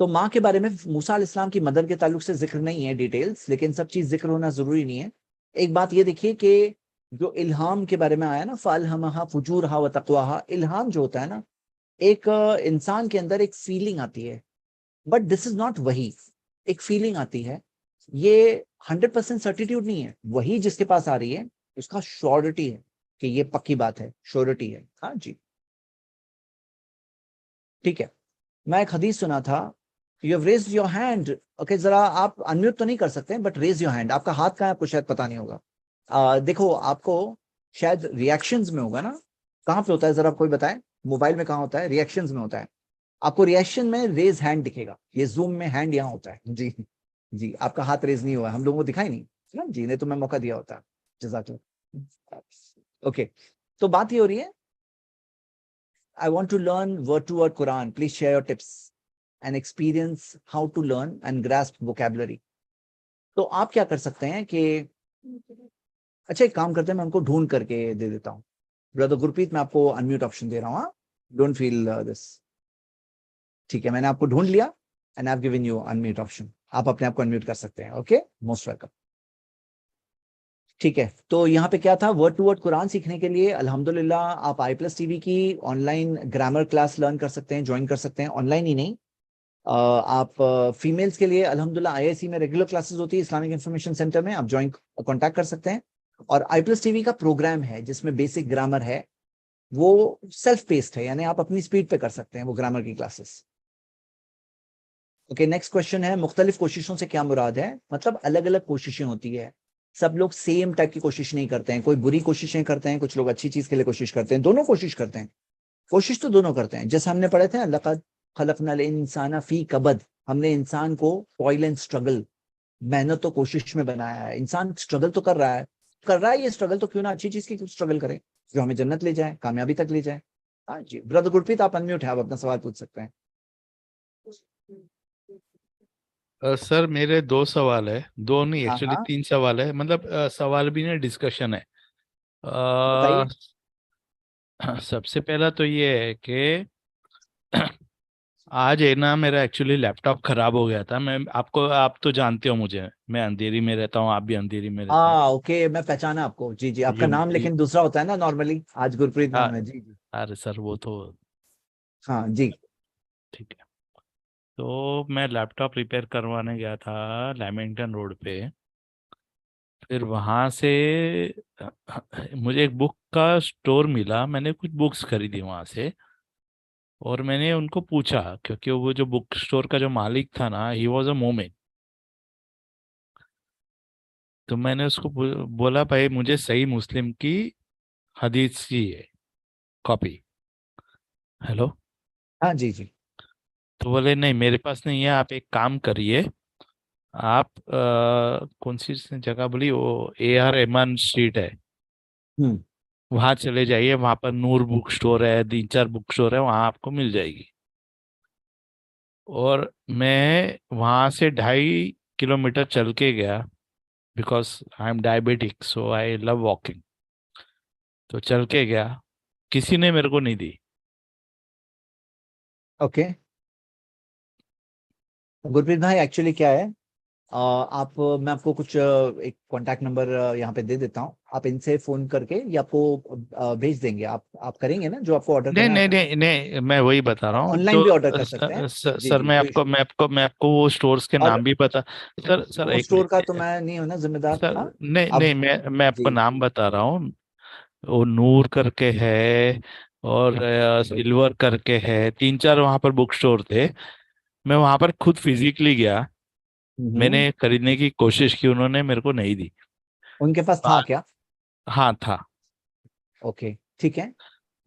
تو ماں کے بارے میں موسیٰ علیہ السلام کی مدر کے تعلق سے ذکر نہیں ہے ڈیٹیلز، لیکن سب چیز ذکر ہونا ضروری نہیں ہے. ایک بات یہ دیکھیے کہ جو الہام کے بارے میں آیا نا، فَأَلْهَمَهَا فُجُورَهَا وَتَقْوَاهَا، الہام جو ہوتا ہے نا، ایک انسان کے اندر ایک فیلنگ آتی ہے، بٹ دس از ناٹ وہی. ایک فیلنگ آتی ہے، یہ 100% سرٹیٹیوڈ نہیں ہے. وہی جس کے پاس آ رہی ہے اس کا شورٹی ہے کہ یہ پکی بات ہے، شورٹی ہے. ہاں جی ٹھیک ہے. میں ایک حدیث سنا تھا. You have raised your hand. Okay ذرا آپ انمیوٹ تو نہیں کر سکتے بٹ ریز یور ہینڈ. آپ کا ہاتھ کہاں ہے؟ آپ کو شاید پتا نہیں ہوگا. دیکھو آپ کو شاید ریئیکشنز میں ہوگا نا. کہاں پہ ہوتا ہے ذرا کوئی بتائیں؟ موبائل میں کہاں ہوتا ہے؟ ریئیکشنز میں ہوتا ہے. آپ کو ریئیکشن میں ریز ہینڈ دکھے گا. یہ زوم میں ہینڈ یہاں ہوتا ہے. جی جی آپ کا ہاتھ ریز نہیں ہوا، ہم لوگوں کو دکھائی نہیں نا جی، نہیں تو میں موقع دیا ہوتا. جزاک اللہ. اوکے تو بات یہ ہو رہی ہے، I want to learn word to word Quran. Please share your tips and experience how to learn and grasp vocabulary. تو آپ کیا کر سکتے ہیں کہ اچھا ایک کام کرتے ہیں، میں ان کو ڈھونڈ کر کے دے دیتا ہوں. بردر گرپریت میں آپ کو انمیوٹ آپشن دے رہا ہوں. ڈونٹ فیل دس. ٹھیک ہے میں نے آپ کو ڈھونڈ لیا and I have given you unmute option. آپ اپنے آپ کو انمیوٹ کر سکتے ہیں. Okay most welcome. ٹھیک ہے تو یہاں پہ کیا تھا، ورڈ ٹو ورڈ قرآن سیکھنے کے لیے الحمدللہ آپ آئی پلس ٹی وی کی on line grammar class learn کر سکتے ہیں، جوائن کر سکتے ہیں. آن لائن ہی نہیں، آپ فیمیلز کے لیے الحمدللہ آئی ایس سی میں ریگولر کلاسز ہوتی ہے اسلامک انفارمیشن سینٹر میں، آپ جوائن کانٹیکٹ کر سکتے ہیں. اور آئی پلس ٹی وی کا پروگرام ہے جس میں بیسک گرامر ہے، وہ سیلف پیسڈ ہے، یعنی آپ اپنی اسپیڈ پہ کر سکتے ہیں وہ گرامر کی کلاسز. اوکے نیکسٹ کوشچن ہے، مختلف کوششوں سے کیا مراد ہے؟ مطلب الگ الگ کوششیں ہوتی ہے، سب لوگ سیم ٹائپ کی کوشش نہیں کرتے ہیں. کوئی بری کوششیں کرتے ہیں، کچھ لوگ اچھی چیز کے لیے کوشش کرتے ہیں. دونوں کوشش کرتے ہیں، کوشش تو دونوں کرتے ہیں. جیسے ہم نے پڑھے تھے لقد خلقنا الانسان فی کبد، ہم نے انسان کو ٹوائل اینڈ اسٹرگل، محنت و کوشش میں بنایا ہے. انسان اسٹرگل تو کر رہا ہے یہ اسٹرگل، تو کیوں نہ اچھی چیز کی اسٹرگل کرے جو ہمیں جنت لے جائے، کامیابی تک لے جائے. ہاں جی برادر گرپریت آپ انمیوٹ ہے، آپ اپنا سوال پوچھ سکتے ہیں. سر میرے 2 سوال ہے، 2 نہیں ہاں ایکچولی ہاں 3 سوال ہے، مطلب سوال بھی نہیں ڈسکشن ہے. بتائیے. سب سے پہلا تو یہ ہے کہ آج ہے نا میرا ایکچولی لیپ ٹاپ خراب ہو گیا تھا. آپ تو جانتے ہو مجھے, میں اندھیری میں رہتا ہوں, آپ بھی اندھیری میں رہتے ہیں. اوکے میں پہچانا آپ کو. جی جی آپ کا یو نام یو لیکن دوسرا ہوتا ہے نا نارملی. آج گرپریت نام ہے. جی جی ارے سر وہ تو ہاں جی. ٹھیک ہے. تو میں لیپ ٹاپ ریپیئر کروانے گیا تھا لیمنگٹن روڈ پہ. پھر وہاں سے مجھے ایک بک کا اسٹور ملا, میں نے کچھ بکس خریدی وہاں سے. اور میں نے ان کو پوچھا, کیونکہ وہ جو بک اسٹور کا جو مالک تھا نا, ہی واز اے مومن. تو میں نے اس کو بولا بھائی مجھے صحیح مسلم کی حدیث چاہیے کاپی. ہیلو. ہاں جی جی. تو بولے نہیں میرے پاس نہیں ہے, آپ ایک کام کریے, آپ کون سی جگہ بولی, وہ اے آر احمان اسٹریٹ ہے, ہوں. وہاں چلے جائیے, وہاں پر نور بک اسٹور ہے, 3-4 بک اسٹور ہے, وہاں آپ کو مل جائے گی. اور میں وہاں سے 2.5 کلومیٹر چل کے گیا, because I'm diabetic so I love walking. تو چل کے گیا, کسی نے میرے کو نہیں دی. اوکے گرپریت بھائی ایکچولی کیا ہے, آپ میں آپ کو کچھ ایک کانٹیکٹ نمبر یہاں پہ دے دیتا ہوں. آپ ان سے فون کر کے یہ آپ کو بھیج دیں گے. آپ کریں گے نا جو آپ کو آرڈر نہیں کرنا نہیں ہے. نہیں نہیں, میں وہی بتا رہا ہوں آن لائن جو بھی آرڈر کر سکتے ہیں. جی سر جی میں کوئی آپ کو ایشو نہیں. میں آپ کو وہ اسٹورز کے اور نام بھی بتا. سر وہ ایک اسٹور کا منٹ. تو میں نہیں ہوں نا ذمہ دار. سر ہاں نہیں اب نہیں, میں آپ کو جی نام بتا رہا ہوں. وہ نور کر کے ہے, اور سلور کر کے ہے, 3-4 وہاں پر بک اسٹور تھے. میں وہاں پر خود فزیکلی گیا, میں ہوں. نے خریدنے کی کوشش کی, انہوں نے میرے کو نہیں دی. ان کے پاس تھا بعد- کیا؟ ہاں تھا. اوکے ٹھیک ہے.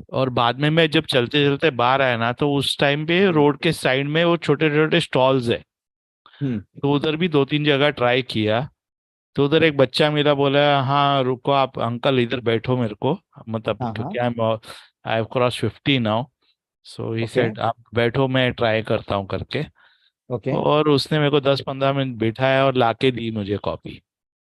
اور بعد میں جب چلتے چلتے باہر آیا نا, تو اس ٹائم پہ روڈ کے سائڈ میں وہ چھوٹے چھوٹے اسٹالز ہے. ہوں. تو ادھر بھی 2-3 جگہ ٹرائی کیا. تو ادھر ایک بچہ میرا بولا, ہاں رکو آپ انکل ادھر بیٹھو میرے کو, مطلب ہاں ہاں. کیونکہ آئی کراس 50 ناؤ. سو ہی اوکے سیڈ آپ بیٹھو, میں ٹرائی کرتا ہوں کر کے. اوکے اور اس نے میرے کو 10-15 منٹ بٹھایا اور لا کے دی مجھے کاپی.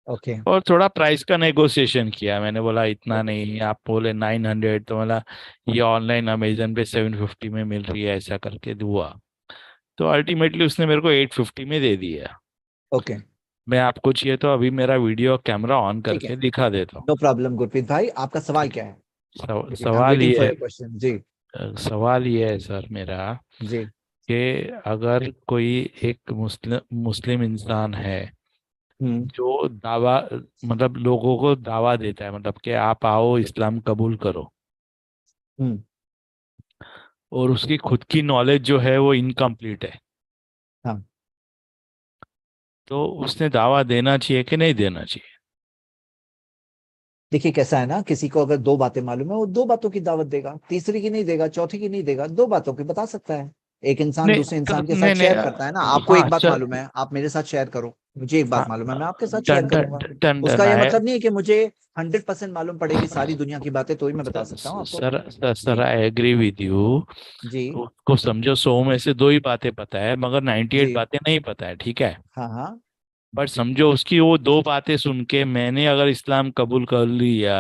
اوکے اور تھوڑا پرائز کا نیگوسیشن کیا, میں نے بولا اتنا اوکے. نہیں, آپ بولے 900, تو بولا یہ آن لائن امیزون پہ 750 میں مل رہی ہے, ایسا کر کے دعا. تو الٹیمیٹلی اس نے میرے کو 850 میں دے دیا. اوکے میں آپ کو چاہیے تو ابھی میرا ویڈیو کیمرہ آن کر ٹھیک ہے. کے دکھا دیتا ہوں. نو پرابلم گرپریت بھائی. آپ کا سوال کیا ہے؟ جی آئی ایم سوال ویٹنگ یہ فار ہے, یور کوشچن. جی سوال یہ ہے سر میرا, جی. کہ اگر کوئی ایک مسلم انسان ہے ہوں. جو دعویٰ, مطلب لوگوں کو دعویٰ دیتا ہے, مطلب کہ آپ آؤ اسلام قبول کرو, ہوں. اور اس کی خود کی نالج جو ہے وہ انکمپلیٹ ہے, ہاں تو اس نے دعویٰ دینا چاہیے کہ نہیں دینا چاہیے؟ دیکھیے کیسا ہے نا, کسی کو اگر 2 باتیں معلوم ہے وہ 2 باتوں کی دعوت دے گا, تیسری کی نہیں دے گا, چوتھی کی نہیں دے گا, 2 باتوں کی بتا سکتا ہے. ایک انسان نہیں دوسرے انسان کے نہیں ساتھ نہیں, شیئر کرتا ہے نا. آپ کو ہاں ایک بات سر, معلوم ہے, آپ میرے ساتھ شیئر کرو. مجھے ایک ہاں بات معلوم ہے, میں آپ کے ساتھ شیئر ڈن کروں ڈن گا. ڈن اس ڈن کا یہ آئے. مطلب نہیں ہے کہ مجھے 100% معلوم پڑے گی ساری دنیا کی باتیں, تو ہی میں بتا سکتا ہوں آپ کو. سر جی آئی ایگری ود یو. جی کو سمجھو 100 میں سے 2 ہی باتیں پتا ہے, مگر 98 جی. باتیں نہیں پتا ہے, ٹھیک ہے. ہاں ہاں. بٹ سمجھو اس کی وہ 2 باتیں سن کے میں نے اگر اسلام قبول کر لیا,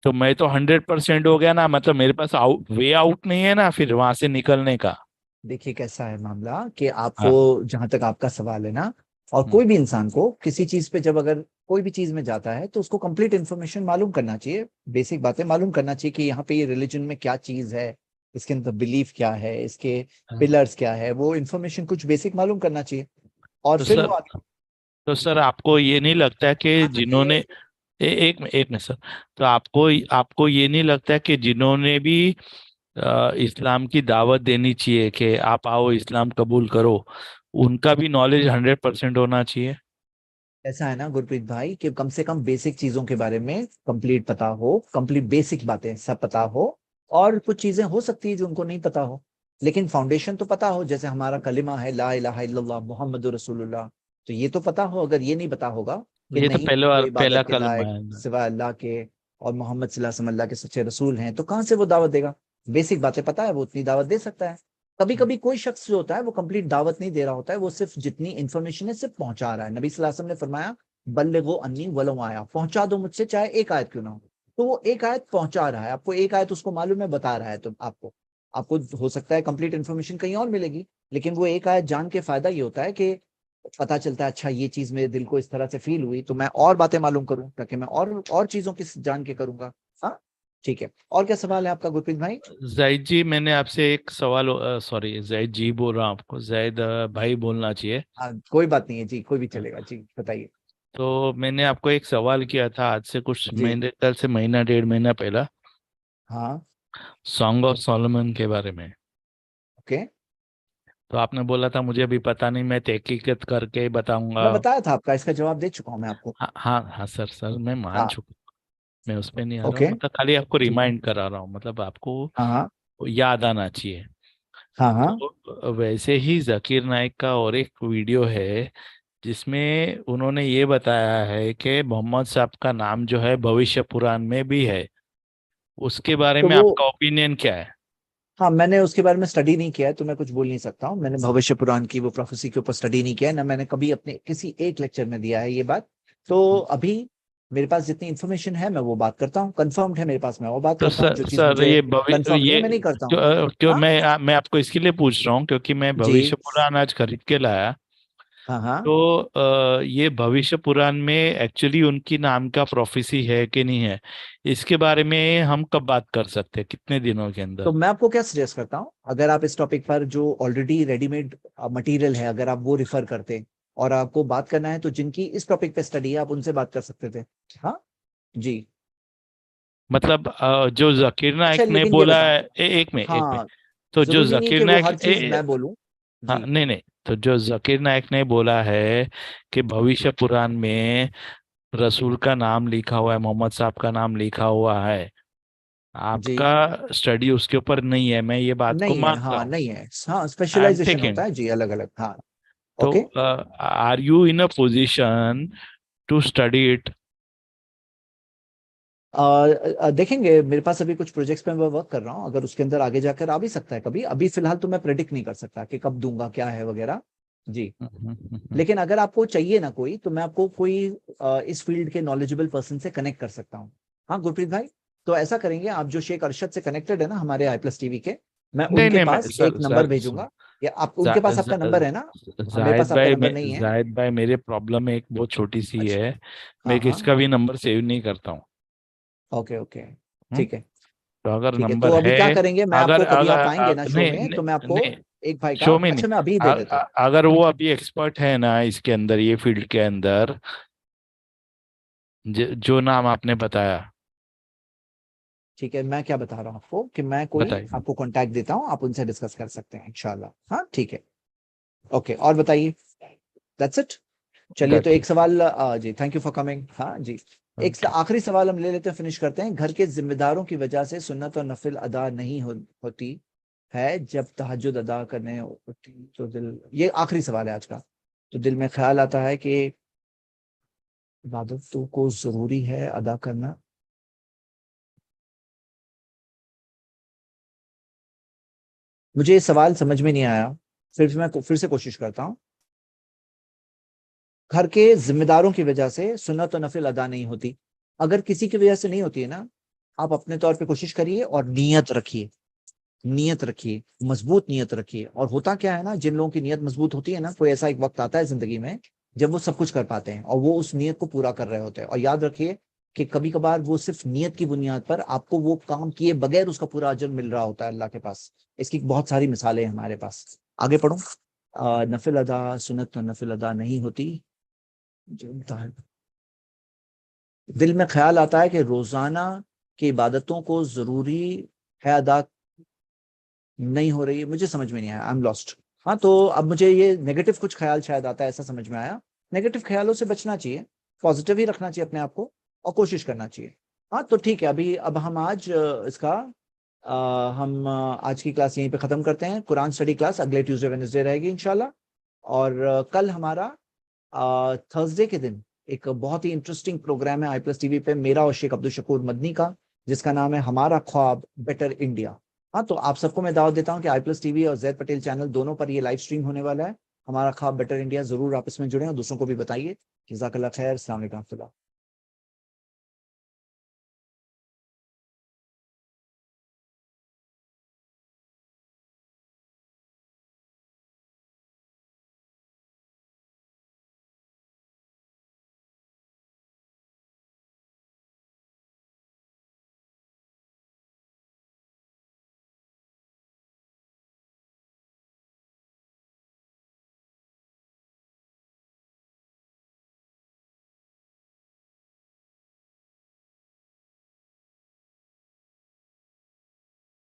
تو میں تو 100% ہو گیا نا, مطلب میرے پاس وے آؤٹ نہیں ہے نا پھر وہاں سے نکلنے کا. دیکھیے کیسا ہے معاملہ, کہ آپ کو ہاں. جہاں تک آپ کا سوال ہے نا, اور ہم. کوئی بھی انسان کو کسی چیز پہ جب اگر کوئی بھی چیز میں جاتا ہے تو اس کو کمپلیٹ انفارمیشن معلوم کرنا چاہیے. بیسک باتیں معلوم کرنا چاہیے کہ یہاں پہ یہ ریلیجن میں کیا چیز ہے, اس کے اندر بلیف کیا ہے, اس کے پلرز کیا ہے, وہ انفارمیشن کچھ بیسک معلوم کرنا چاہیے. اور تو پھر سر وہ آگے تو سر آپ کو یہ نہیں لگتا کہ یہاں تک جنہوں کہ نے ایک منٹ سر, تو آپ کو یہ نہیں لگتا کہ جنہوں نے بھی اسلام کی دعوت دینی چاہیے کہ آپ آؤ اسلام قبول کرو, ان کا بھی نالج 100% ہونا چاہیے؟ ایسا ہے نا گرپریت بھائی, کہ کم سے کم بیسک چیزوں کے بارے میں کمپلیٹ پتا ہو, کمپلیٹ بیسک باتیں سب پتا ہو. اور کچھ چیزیں ہو سکتی ہے جو ان کو نہیں پتا ہو, لیکن فاؤنڈیشن تو پتا ہو. جیسے ہمارا کلمہ ہے لا الہ الا اللہ محمد رسول اللہ, تو یہ تو پتا ہو. اگر یہ نہیں پتا ہوگا کہ یہ تو نہیں کوئی پہلا عبادت کے کلمہ لائق ہے. سوائے اللہ کے, اور محمد صلی اللہ علیہ وسلم اللہ کے سچے رسول ہیں, تو کہاں سے وہ دعوت دے گا؟ بیسک باتیں پتا ہے, وہ اتنی دعوت دے سکتا ہے. کبھی کبھی کوئی شخص جو ہوتا ہے وہ کمپلیٹ دعوت نہیں دے رہا ہوتا ہے, وہ صرف جتنی انفارمیشن ہے صرف پہنچا رہا ہے. نبی صلی اللہ علیہ وسلم نے فرمایا بلغوا انی ولو آیا, پہنچا دو مجھ سے چاہے ایک آیت کیوں نہ ہو. تو وہ ایک آیت پہنچا رہا ہے آپ کو, ایک آیت اس کو معلوم ہے, بتا رہا ہے تو آپ کو. آپ کو ہو سکتا ہے کمپلیٹ انفارمیشن کہیں اور ملے گی، لیکن وہ ایک آیت جان کے فائدہ یہ ہوتا ہے کہ پتا چلتا ہے اچھا یہ چیز میرے دل کو اس طرح سے فیل ہوئی تو میں اور باتیں معلوم کروں تاکہ میں اور چیزوں کی جان کے کروں گا. ہاں ٹھیک ہے. اور کیا سوال ہے آپ کا گرپریت بھائی؟ زاہد جی، میں نے آپ سے ایک سوال، سوری زاہد جی بول رہا ہوں آپ کو، زاہد بھائی بولنا چاہیے. ہاں کوئی بات نہیں ہے جی، کوئی بھی چلے گا جی، بتائیے. تو میں نے آپ کو ایک سوال کیا تھا آج سے کچھ جی میرے خیال سے مہینہ ڈیڑھ مہینہ پہلا، ہاں سانگ آف سولومن کے بارے میں. اوکے. تو آپ نے بولا تھا مجھے ابھی پتا نہیں، میں تحقیقات کر کے بتاؤں گا. میں بتایا تھا آپ کا، اس کا جواب دے چکا ہوں میں آپ کو. ہاں ہاں ہاں سر، میں مان ہاں چکا ہوں. میں اس پہ نہیں آ رہا ہوں، اوکے. مطلب خالی آپ کو جی ریمائنڈ کرا رہا ہوں، مطلب آپ کو ہاں ہاں یاد آنا چاہیے. ہاں ہاں تو ویسے ہی ذکیر نائک کا اور ایک ویڈیو ہے جس میں انہوں نے یہ بتایا ہے کہ محمد صاحب کا نام جو ہے بھوشیہ پران میں بھی ہے. اس کے بارے تو میں وہ، آپ کا اوپینین کیا ہے؟ ہاں میں نے اس کے بارے میں اسٹڈی نہیں کیا ہے تو میں کچھ بول نہیں سکتا ہوں. میں نے بھوشیہ پران کی وہ پروفیسی کے اوپر اسٹڈی نہیں کیا ہے، نہ میں نے کبھی اپنے کسی ایک لیکچر میں دیا ہے یہ بات. تو ابھی میرے پاس جتنی انفارمیشن ہے میں وہ بات کرتا ہوں، کنفرمڈ ہے میرے پاس میں وہ بات تو کرتا ہوں، جو چیز سر مجھے یہ کنفرم نہیں ہے میں نہیں کرتا ہوں. کیوں ہاں میں آپ کو اس کے لیے پوچھ رہا ہوں کیونکہ میں جی بھوشیہ پران آج خرید کے لایا. ہاں ہاں. تو یہ بھوشیہ پران میں ایکچولی ان کی نام کا پروفیسی ہے کہ نہیں ہے، اس کے بارے میں ہم کب بات کر سکتے ہیں، کتنے دنوں کے اندر؟ تو میں آپ کو کیا سجیسٹ کرتا ہوں، اگر آپ اس ٹاپک پر جو آلریڈی ریڈی میڈ مٹیریل ہے اگر آپ وہ ریفر کرتے اور آپ کو بات کرنا ہے تو جن کی اس ٹاپک پہ اسٹڈی ہے آپ ان سے بات کر سکتے تھے. ہاں جی. مطلب جو ذکیر اچھا نائک نے لیکن یہ بولا بتائیں، ہے، ایک میں ہاں تو جو ضروری نہیں ذکیر کہ وہ نائک ہر چیز میں بولوں. ہاں جی نہیں نہیں، تو جو ذکیر نائک نے بولا ہے کہ بھوشیہ پران میں رسول کا نام لکھا ہوا ہے، محمد صاحب کا نام لکھا ہوا ہے، آپ جی کا اسٹڈی اس کے اوپر نہیں ہے، میں یہ بات کو نہیں ہے، مانتا ہاں ہوں. نہیں ہے، ہاں آئی ایم اسپیشلائزیشن ٹیکنگ. ہوتا ہے جی الگ الگ. ہاں تو okay. Are you in a position to study it? دیکھیں گے، میرے پاس ابھی کچھ پروجیکٹس پہ میں ورک کر رہا ہوں، اگر اس کے اندر آگے جا کر آ بھی سکتا ہے کبھی. ابھی فی الحال تو میں پریڈکٹ نہیں کر سکتا کہ کب دوں گا کیا ہے وغیرہ. جی لیکن اگر آپ کو چاہیے نا کوئی تو میں آپ کو کوئی اس فیلڈ کے نالجبل پرسن سے کنیکٹ کر سکتا ہوں. ہاں گرپریت بھائی، تو ایسا کریں گے، آپ جو شیخ ارشد سے کنیکٹڈ ہے نا ہمارے آئی پلس ٹی وی کے، میں ان نہیں کے نہیں، میں پاس ایک نمبر بھیجوں گا. یا آپ ان کے پاس آپ کا نمبر ہے نا؟ ہاں میرے پاس آپ کا نمبر نہیں ہے. زاہد بھائی میرے پرابلم ایک بہت چھوٹی سی اچھا ہے، ہاں میں ہاں کس کا بھی نمبر سیو نہیں کرتا ہوں. اوکے اوکے ہم؟ ٹھیک ہے. تو اگر ٹھیک ہے نمبر تو ابھی ہے، کیا کریں گے، میں آپ اگر کو کبھی اگر آپ آئیں گے نا شو نہیں میں تو میں آپ نہیں کو نہیں، ایک بھائی کا، شو میں نہیں. اچھا میں ابھی دے دیتا ہوں. اگر وہ ابھی ایکسپرٹ ہے نا اس کے اندر، یہ فیلڈ کے اندر، جو نام آپ نے بتایا، ٹھیک ہے میں کیا بتا رہا ہوں آپ کو کہ میں کوئی بتائیے. آپ کو کانٹیکٹ دیتا ہوں، آپ ان سے ڈسکس کر سکتے ہیں انشاءاللہ. ہاں ٹھیک ہے اوکے. اور بتائیے. That's it. چلیے تو That's ایک it. سوال جی تھینک یو فار کمنگ. ہاں جی ایک Okay. آخری سوال ہم لے لیتے ہیں، فنش کرتے ہیں. گھر کے ذمہ داروں کی وجہ سے سنت اور نفل ادا نہیں ہوتی ہے، جب تہجد ادا کرنے ہوتی تو یہ آخری سوال ہے آج کا. تو دل میں خیال آتا ہے کہ عبادتوں کو ضروری ہے ادا کرنا. مجھے یہ سوال سمجھ میں نہیں آیا، پھر سے کوشش کرتا ہوں. گھر کے ذمہ داروں کی وجہ سے سنت و نفل ادا نہیں ہوتی. اگر کسی کی وجہ سے نہیں ہوتی ہے نا، آپ اپنے طور پہ کوشش کریے اور نیت رکھیے. نیت رکھیے، مضبوط نیت رکھیے. اور ہوتا کیا ہے نا، جن لوگوں کی نیت مضبوط ہوتی ہے نا، کوئی ایسا ایک وقت آتا ہے زندگی میں جب وہ سب کچھ کر پاتے ہیں اور وہ اس نیت کو پورا کر رہے ہوتے ہیں. اور یاد رکھیے کہ کبھی کبھار وہ صرف نیت کی بنیاد پر آپ کو وہ کام کیے بغیر اس کا پورا اجر مل رہا ہوتا ہے اللہ کے پاس. اس کی بہت ساری مثالیں ہیں ہمارے پاس. آگے پڑھوں. نفل ادا، سنت و نفل ادا نہیں ہوتی. دل میں خیال آتا ہے کہ روزانہ کی عبادتوں کو ضروری ہے ادا نہیں ہو رہی ہے. مجھے سمجھ میں نہیں آیا، آئی ایم لاسٹ. ہاں تو اب مجھے یہ نیگیٹو کچھ خیال شاید آتا ہے، ایسا سمجھ میں آیا. نیگیٹو خیالوں سے بچنا چاہیے، پازیٹیو ہی رکھنا چاہیے اپنے آپ کو اور کوشش کرنا چاہیے. ہاں تو ٹھیک ہے، اب ہم آج اس کا ہم آج کی کلاس یہیں پہ ختم کرتے ہیں. قرآن اسٹڈی کلاس اگلے ٹیوزڈے وینسڈے رہے گی انشاءاللہ. اور کل ہمارا تھرسڈے کے دن ایک بہت ہی انٹرسٹنگ پروگرام ہے آئی پلس ٹی وی پہ، میرا اور شیخ عبدالشکور مدنی کا، جس کا نام ہے ہمارا خواب بیٹر انڈیا. ہاں تو آپ سب کو میں دعوت دیتا ہوں کہ آئی پلس ٹی وی اور زید پٹیل چینل دونوں پر یہ لائیو اسٹریم ہونے والا ہے. ہمارا خواب بیٹر انڈیا، ضرور آپ اس میں جڑیں اور دوسروں کو بھی بتائیے. جزاک اللہ خیر. السلام علیکم.